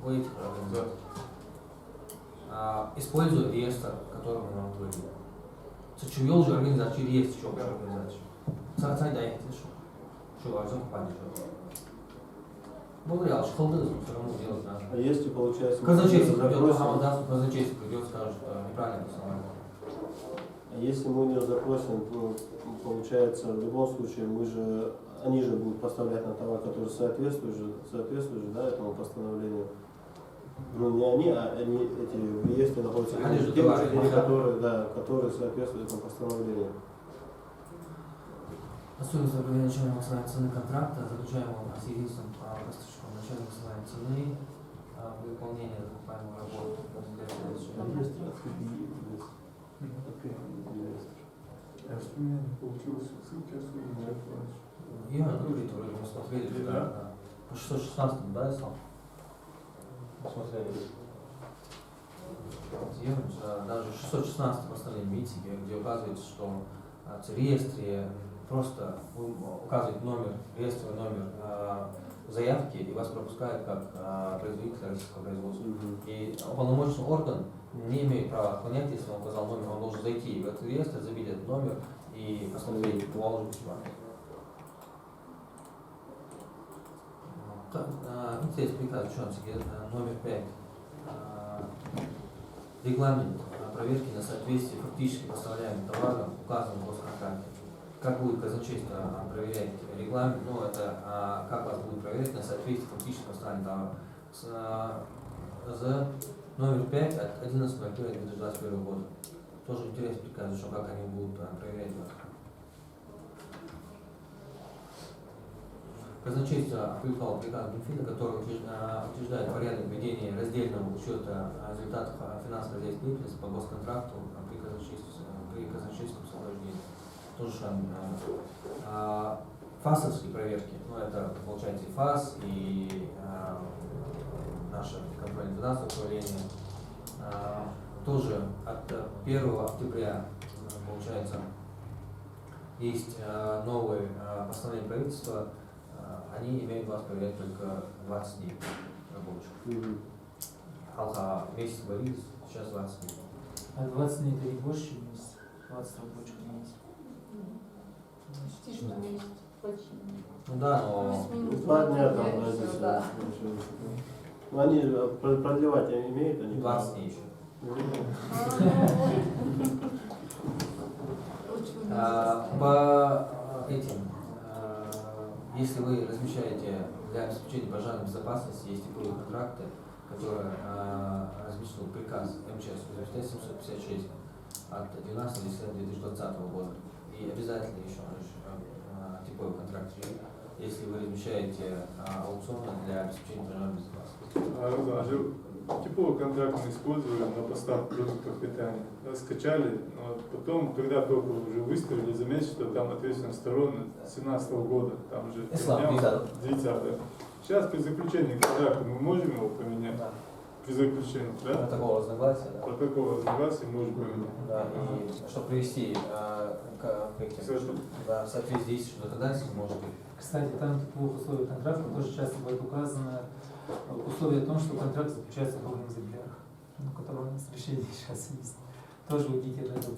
у этих организаций. Да. используя реестр, который мы вам говорили. Çünkü yolcu organizasyon реестр çok organizasyon. Sadece dayak şu var, çok память. Ну, реально, школы все равно делать надо. А если получается... Казначейство мы не придет, запросим- казначейство придет, скажет, неправильно писал. А если мы не запросим, то получается в любом случае они же будут поставлять на товар, который соответствует же, да, этому постановлению. Ну не они, а они эти в реестре находятся Они же те товары, учредители, которые соответствуют этому постановлению. Особенность определения начальной максимальной цены контракта, заключаемого с единственным поставщиком начальной максимальной цены по выполнению закупаемой работы. А что у меня не получилось? Ссылки особенно Я на другие вроде мы смотрели, да, по 616, да, я сам? Смотрели. Даже 616 постановление, видите, где указывается, что в реестре просто вы указываете номер, реестровый номер заявки, и вас пропускают как производителя российского производства. И уполномоченный орган не имеет права отклонять, если он указал номер, он должен зайти в этот реестр, забить этот номер и посмотреть, положить письма. Здесь приказ номер 5. Регламент проверки на соответствие фактически поставляемым товарам, указанным в госконтракте. Как будет казначейство проверять регламент? Ну, это как вас будут проверять на соответствие фактически поставляемым товарам. За номер 5 от 11.01.2021 года. Тоже интересно приказ, что как они будут проверять вас. Казначейство опубликовало приказ Минфина, который утверждает порядок ведения раздельного учета результатов финансово-хозяйственной деятельности по госконтракту при казначейском сопровождении. Тоже ФАСовские проверки, ну это получается и ФАС, и наше контрольное финансовое управление. Тоже от 1 октября, получается, есть новые постановления правительства. Они имеют вас проверять только 20 дней рабочих. Алха месяц говорит, сейчас 20 дней. А 20 дней это и больше, чем месяц? 20 рабочих дней. Почти что месяц. Почти. Ну да, но... Плюс-минус 2 дня там всё, разница. да. Ну, они продлевать имеют, они 20 дней еще. Лучше бы По этим, если вы размещаете для обеспечения пожарной безопасности, есть типовые контракты, которые размещен приказ МЧС 756 от 12 декабря 2020 года. И обязательно еще типовый контракт, если вы размещаете аукционы для обеспечения пожарной безопасности. Типовый контракт мы использовали на поставку продуктов питания. Да, скачали, но потом, когда только уже выставили, заметили, что там ответственная сторона 2017 года, там уже 9. Сейчас при заключении контракта мы можем его поменять? Да. При заключении, да? Протокол разногласия, да. Протокол разногласия можем поменять. Да, и чтобы привести к соответствии действующим законодательством, может быть. Кстати, там в двух условиях контракта тоже часто будет указано условие о том, что контракт заключается в двух экземплярах, ну, который у нас решение сейчас есть. Тоже уйдите от этого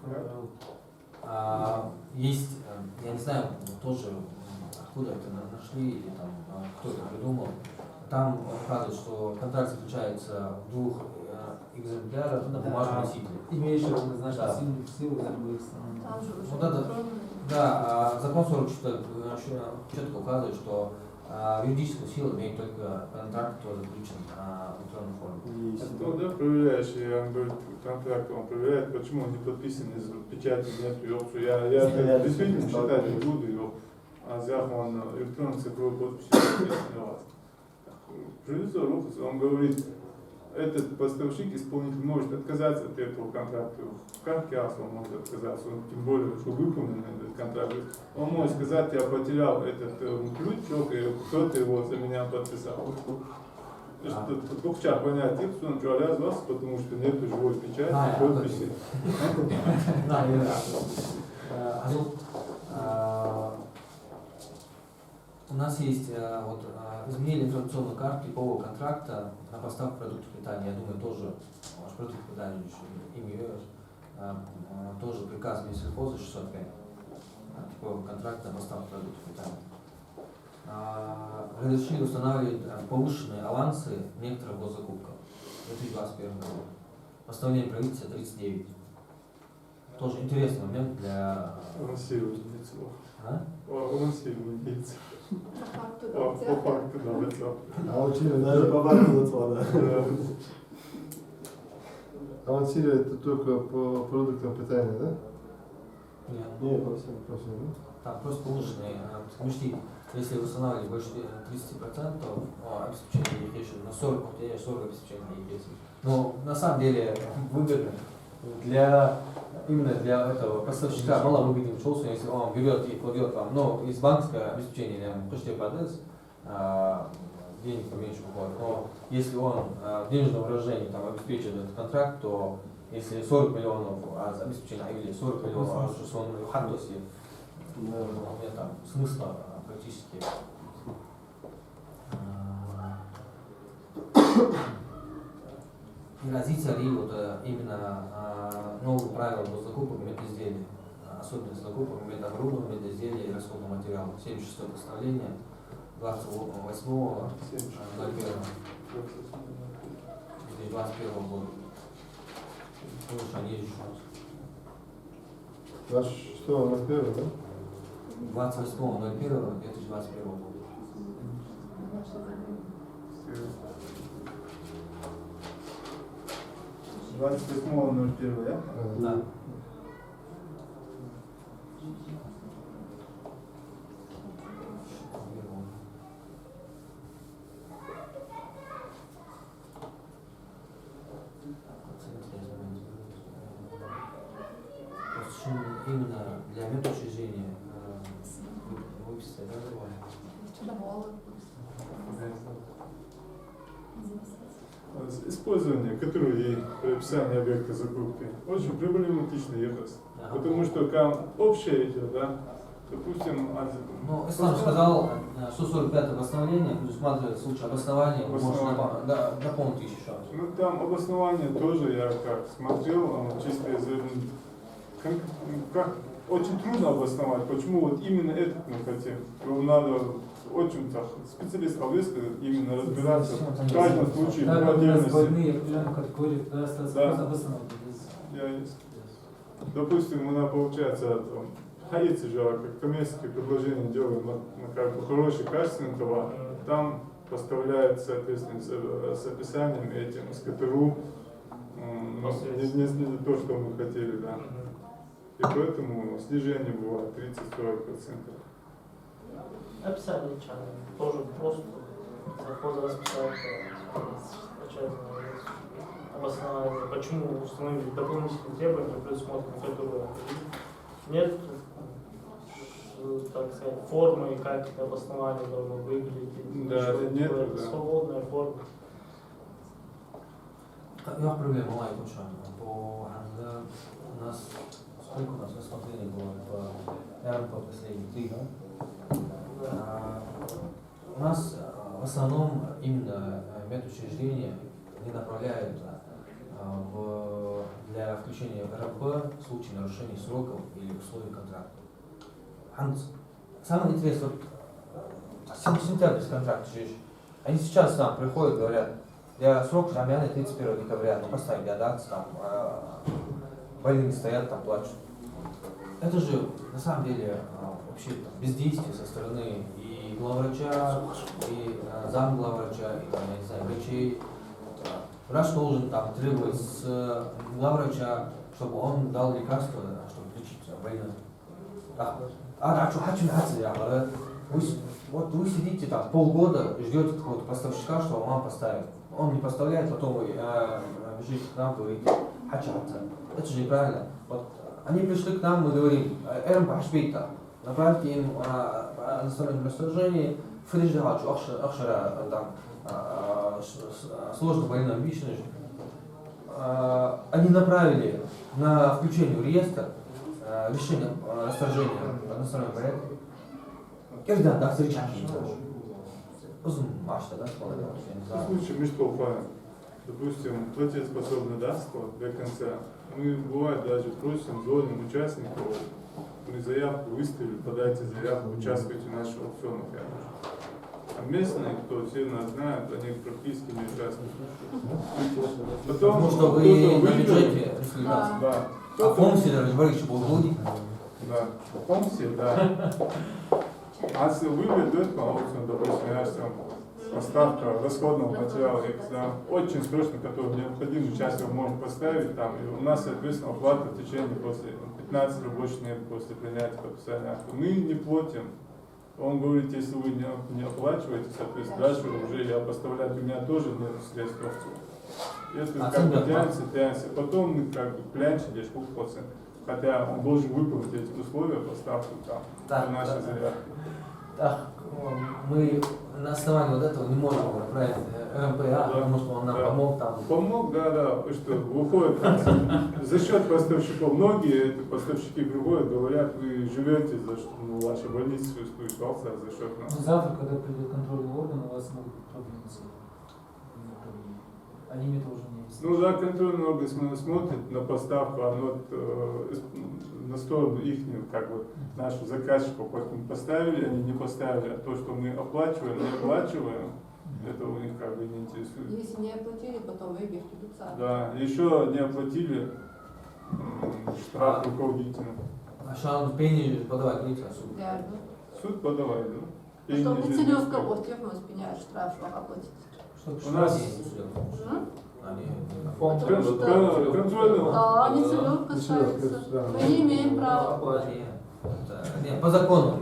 правила. Есть, я не знаю, тоже откуда это нашли, или там кто это придумал. Там указывают, что контракт заключается в двух экземплярах на бумажном носителе. Имеющий равнозначную Да. силу за любые страны. Там же уже Вот это- электронные. Да, закон 44 четко указывает, что юридическую силу имеет только контракт, который заключен в электронной форме. Ну да, проверяющий, он говорит, контракт он проверяет, почему он не подписан, из печати нет, ёпсу. Я действительно считать не буду, ёп. А взяв он электронную цифровую подпись подписан на вас. Ревизор, он говорит, этот поставщик, исполнитель может отказаться от этого контракта. Как КИАС он может отказаться? Он, тем более, что выполнен этот контракт. Он может сказать, я потерял этот ключик, и кто-то его за меня подписал. Только сейчас понять, что он что, вас, потому что нет живой печати, подписи. Да, я У нас есть изменение информационной карты типового контракта на поставку продуктов питания. Я думаю, тоже ваш продукт питания имеет тоже приказ Минсельхоза 605 типового контракта на поставку продуктов питания. Разрешили устанавливать повышенные авансы некоторых госзакупках в 2021 году. Постановление правительства 39. Тоже интересный момент для... Авансирование лицо. А? Авансирование лицо. По факту, По факту, да, лицо. Даже по факту лицо, да. Авансирование это только по продуктам питания, да? Нет. Не, по всем. По всему, да? Там просто повышенные. Почти, если устанавливать больше 30% обеспечения ЕГЭ, на 40 обеспечения ЕГЭ. Но на самом деле выгодно именно для этого поставщика мало выгоднее чувство, если он берет и кладет вам, но из банковского обеспечения почти падает, денег поменьше уходит. Но если он в денежном выражении там обеспечит этот контракт, то если 40 миллионов обеспечения или 40 миллионов, что он в хатосе, у меня там смысла практически. Грозится ли вот именно новые правила по закупкам медизделий, особенно закупкам медоборудования, медизделий и расходного материала. 76-е постановление 28.01.2021 года. Лучше они еще раз. 26.01, да? 28.01.2021 года. 28.01, да? Да. Именно для медучреждения выписать, да, Использование, которое есть при описании объекта закупки, очень проблематичный якраз. Потому что там общее идет, да? Допустим, ну, Ислам сказал, 145-е постановление предусматривает случай обоснования, можно дополнить еще. Ну там обоснование тоже я как смотрел, чисто из как очень трудно обосновать, почему вот именно этот мы хотим. Его надо очень так, специалист именно разбираться в каждом случае по Да, у нас отдельности. больные определенных категорий, да, Да. обоснованы. Допустим, она получается, там, хаицы же, как коммерческие предложения делаем на как бы хороший, качественный товар, там поставляют, соответственно, с описанием этим, с КТРУ, не то, что мы хотели, да. И поэтому снижение бывает 30-40%. Описание тоже просто заход расписать, обоснование, почему установили дополнительные требования, предусмотренные, которые нет, так сказать, формы, как это обоснование должно выглядеть. Да, что нет, это да. свободная форма. Я проблема моя очень. У нас сколько у нас рассмотрений было по РМП последних 3, да? У нас в основном именно медучреждения не направляют для включения в РМП в случае нарушения сроков или условий контракта. Самое интересное, сентябрьский контракт, они сейчас там приходят, говорят, я срок замяны 31 декабря, ну поставь дату, там больные стоят, там плачут. Это же на самом деле вообще там, бездействие со стороны и главврача, и замглавврача, и там, я не знаю, врачей. Врач должен там требовать с главврача, чтобы он дал лекарства, чтобы лечить больных. Вот вы сидите там полгода, ждете какого-то поставщика, что он вам поставит. Он не поставляет, потом вы бежите к нам, говорите, это же неправильно. Вот они пришли к нам, мы говорим, направьте им наставление расторжения, сложно больным объяснить. Они направили на включение в реестр решение расторжения в одностороннем порядке. Каждый да, встречаешь. Uzun maaşta da kolay В случае мы что по, допустим, платежеспособное дарство до конца, мы бывает даже просим зонным участников, мы заявку выставили, подайте заявку, участвуйте в наших аукционах. А местные, кто все нас знают, они практически не участвуют. Потом Потому что вы на бюджете распределяете. Да. А помните, говорили, что был будет? Да. Помните, да. А если выбор идет по аукциону, допустим, я там поставка расходного материала, да, очень срочно, который необходим, сейчас его можно поставить там, и у нас, соответственно, оплата в течение после 15 рабочих дней после принятия подписания акта. Мы не платим. Он говорит, если вы не оплачиваете, соответственно, дальше уже я поставлять, у меня тоже нет средств. Если как бы тянется, потом мы как бы клянчим здесь полпроцента. Хотя он должен выполнить эти условия поставки там, Так, нашей заявки. Так, мы на основании вот этого не можем направить РМПА, потому что он нам помог там. Помог, да, что выходит за счет поставщиков. Многие поставщики приходят, говорят, вы живете за что ваша больница существует, за счет нас. Завтра, когда придет контрольный орган, у вас могут быть проблемы с этим. Они это уже не есть. Ну да, контрольный орган смотрит на поставку, оно на сторону их, как бы, нашу заказчиков, мы поставили, они не поставили, а то, что мы оплачиваем, не оплачиваем, это у них как бы не интересует. Если не оплатили, потом в ИГИ придутся. Да, еще не оплатили штраф руководителям. А что он пени подавать не суд? Реально. Суд подавай, да? А что не целевка, вот як мы спеняют штраф, оплатить. У нас контрольный. Да, не целевка ставится. Мы не имеем права. Нет, по закону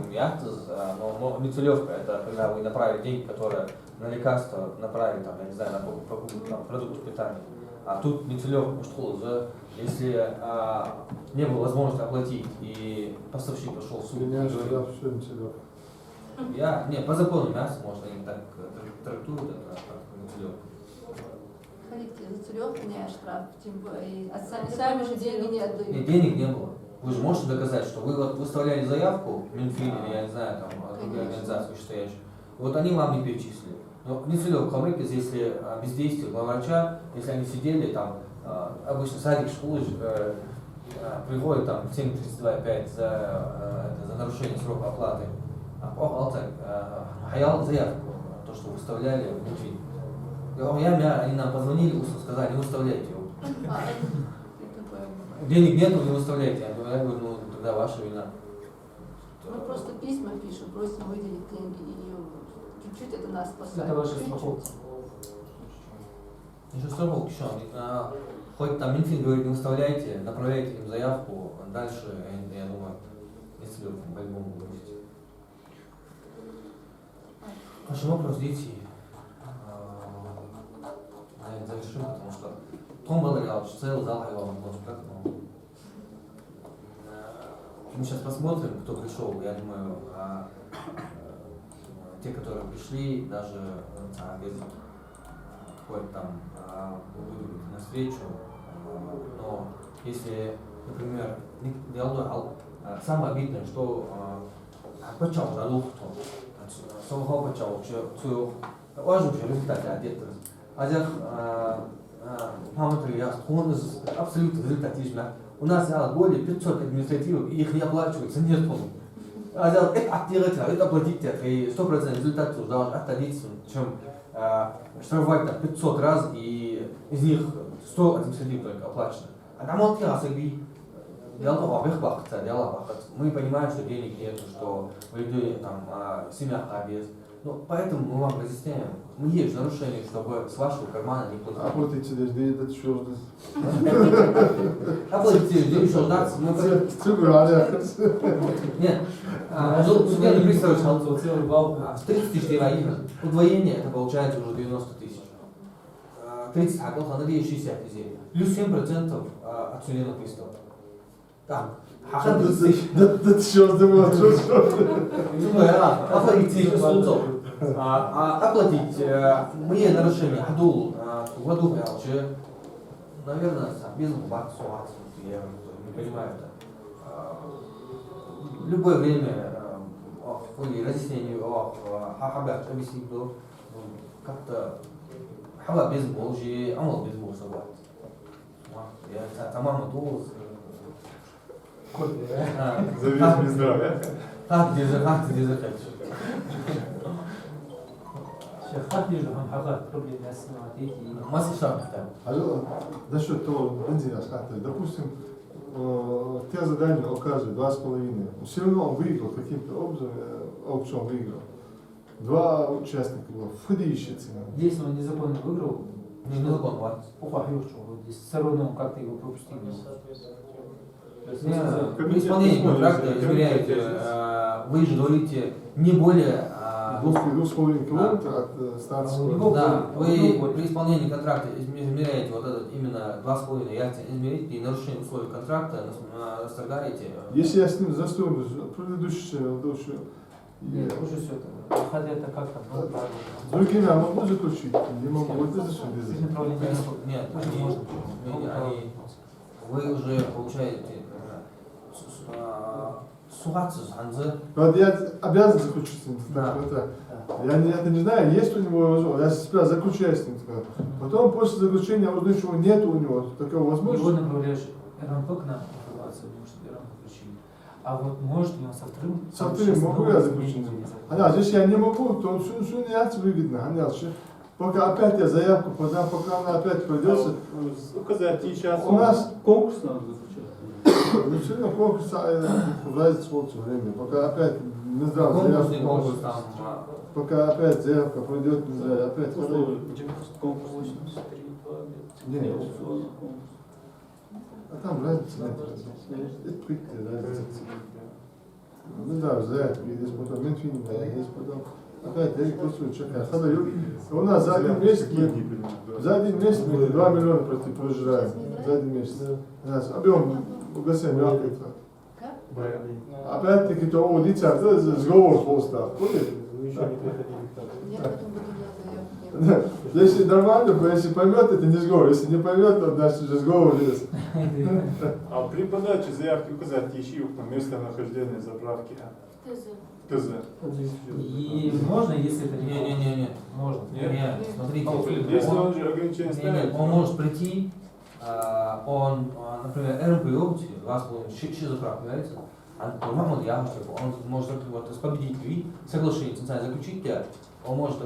но не целевка, это когда вы направили деньги, которые на лекарства направили, там, я не знаю, на покупку продуктов питания. А тут не целевка, что если не было возможности оплатить и поставщик пошел в суд. По закону мясо, может, они так трактуют это как не целевка. За целевку не штраф, тем более. А сами же деньги не отдают. Нет, денег не было. Вы же можете доказать, что вы вот выставляли заявку, Минфин или, я не знаю, там, другие организации вышестоящие, вот они вам не перечислили. Но не целевка, если бездействие главврача, если они сидели там, обычно садик, школы приводят там в 7:32 за нарушение срока оплаты. Хаял заявку, то, что выставляли в Минфин. Они нам позвонили, сказали, не выставляйте его. Денег нету, не выставляйте. Я говорю, ну тогда ваша вина. Мы просто письма пишем, просим выделить деньги, и чуть-чуть это нас спасает. Это ваша страховка. Еще страховка, еще. Хоть там Минфин говорит, не выставляйте, направляйте им заявку, дальше, я думаю, если вы по-любому будете. Ваш вопрос, дети, завершим, потому что Том Балагалович целый зал Хайвана, мы сейчас посмотрим, кто пришел. Я думаю, те, которые пришли, даже без какой-то там выйдут навстречу. Но если, например, самое обидное, что почему на луфту, самого почему, что важно, что результаты одеты. Он абсолютно результативно. У нас более 500 административов, и их не оплачивается, нет. Это оплатить, и 100% результат должен отдаться, чем штрафовать там 500 раз, и из них 100 административов только оплачено. А там он мы понимаем, что денег нет, что у людей там семья обед. Ну, поэтому мы вам разъясняем, мы есть нарушение, чтобы с вашего кармана не платить. Оплатите, это что? Оплатите, еще ждаться. Нет, судья не представляет, целый вал. 30 тысяч лира, удвоение, это получается уже 90 тысяч. 30, а вот она 60 тысяч. Плюс 7% от судебных приставов. Так, Да что оплатите судцов. Оплатить мои нарушения в году, наверное, без баксов, я не понимаю это. Любое время в ходе разъяснений хабар объяснил, что как-то хабар без Божьей, амал без Божьей согласен. Я тамам то За весь здравия. как где захочешь. Как вижу, хагат проблемы с математикой. Масса шагов там. Насчет того бензина, допустим, те задания указывают 2,5. Все равно он выиграл каким-то образом, аукцион выиграл. Два участника было, входящая цена. Если он незаконно выиграл, Незаконно, ладно. все равно он как-то его пропустил. То есть, При исполнении контракта измеряете, вы же говорите не более 2,5 километра от станции. да, вы при исполнении контракта измеряете вот этот именно 2,5 ярда, измерите и нарушение условий контракта расторгаете. Если я с ним застрою предыдущую, нет, уже все это. Хотя это как-то, ну, с другими я могу заключить? Не могу, вот это что без. Нет, не можно. Вы уже получаете сухацию ханзы. Вот я обязан заключить с ним. Да. Я не знаю, есть у него возможность. Я себя заключаю с ним. Потом после заключения узнаю, что нет у него такого Его возможности. направляешь РМП к нам информацию, потому что РМП включили. А вот может ли он со вторым? Со вторым могу я заключить? Если я не могу, то все не выгодно. Пока опять я заявку подам, пока она опять придется. Указать сейчас. У нас конкурс надо заключать. ну, все равно конкурс разница в время. Пока опять не знаю, Конкурсный заявку. конкурс там. Пока опять заявка пройдет, не знаю, опять. Конкурс. Нет. А там разницы нет. Это разница. Ну да, заявки есть потом, Минфин, есть потом. Опять рекрутируют человека. У нас за один месяц мы 2 миллиона прожираем. За один месяц. У нас объем угасения мягкого. Опять-таки то лица, сговор полста. Я в этом году делала заявку. Если нормально, если поймет, это не сговор. Если не поймет, то значит уже сговор есть. А при подаче заявки указать еще местонахождение заправки. ТЗ. И можно, если это не Не. можно. Нет, смотрите. Если он же ограничение ставит. Он может прийти, он, например, РМП 2,5 заправка является, он может вот, с победителей соглашение заключить, он может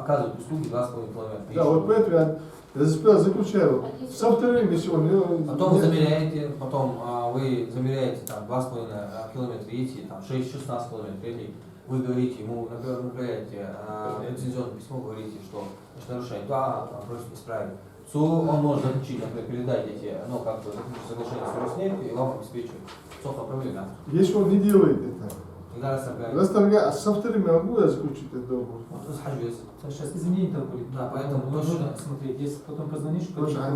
оказывать услуги 2,5 километра. Да, вот поэтому я заключаю. Со вторым, если он... Потом вы замеряете, вы замеряете там 2,5 километра, едете там 6-16 километров, или вы говорите ему, направляете лицензионное письмо, говорите, что нарушение, просит исправить. Он может заключить, например, передать эти, соглашение с Роснефтью, и вам обеспечивает направление. Если он не делает это. Тогда расторгает. Расторгает. А со вторым я могу заключить этот договор? Сейчас изменения-то будет. Да, поэтому нужно смотреть. Если потом позвонишь, Тоже да,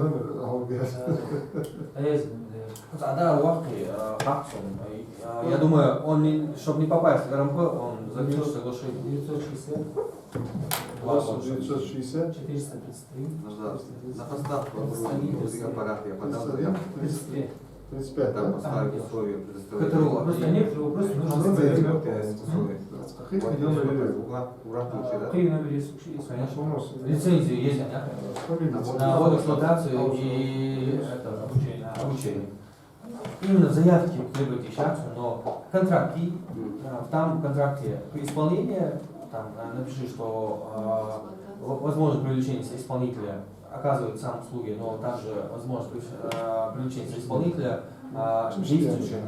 я думаю, он чтобы не попасть в РМП, он заключит соглашение. 960, 960. 433, На поставку аппарата я подал заявку. 33. 35, Там да? поставить условия предоставления. КТРУ. Просто некоторые вопросы нужно Условия. Ура, Какие номер есть? Конечно. Лицензии есть, на ввод эксплуатацию и обучение. Именно в заявке требуете сейчас, но контракты, там в контракте при исполнении, там напиши, что возможно привлечение исполнителя оказывает сам услуги, но также возможность привлечения исполнителя действующее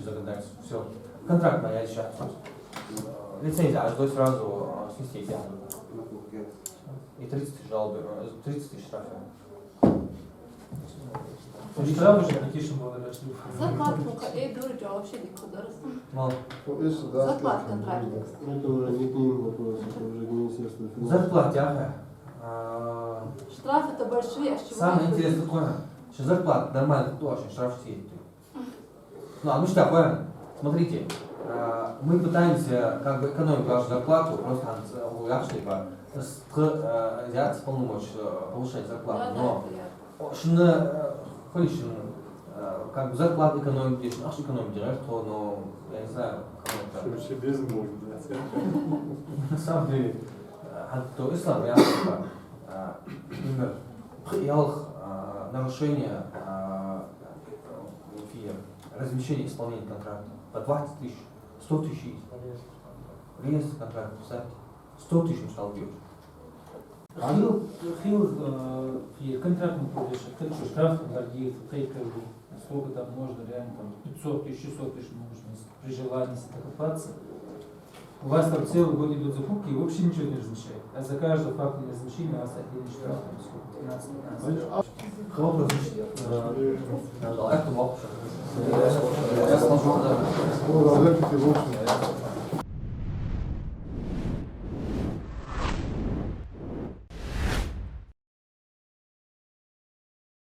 законодательство. Все. Контракт моя сейчас. Лицензия, аж до сразу снести экзамен. И 30 тысяч жалобы, 30 тысяч штрафов. Штрафы же напишем благодаря шлюху. Зарплату говорите, а вообще никуда растут. Мало. Зарплат контрактник. Это уже не к ним вопрос, это уже к Министерству финансов. Зарплата. Штрафы-то большие, а с чего? Самое их интересное выделить? такое, что зарплата нормально, очень штраф сидит. Ну, а ну что, правильно? Смотрите, мы пытаемся как бы экономить вашу зарплату, просто улучшить, взять полномочия повышать зарплату. Да, Но это я. шины, как бы зарплат экономить, здесь наш экономить, что, но я не знаю, кому это. Вообще без можно, да. На самом деле, то ислам, я например, нарушение размещения исполнения контракта по 20 тысяч, 100 тысяч, реестр контракта, представьте, 100 тысяч он стал делать. Хил في контрактном кодексе, хочу штраф торгует, фейковый, сколько там можно, реально там 500 тысяч, 600 тысяч можно при желании докопаться. У вас там целый год идут закупки и вообще ничего не размещает. А за каждое фактное размещение у вас отдельный штраф, там сколько, 15-15. Кого разрешить? Это вопрос. Я сложу, да. Ну, да, в общем,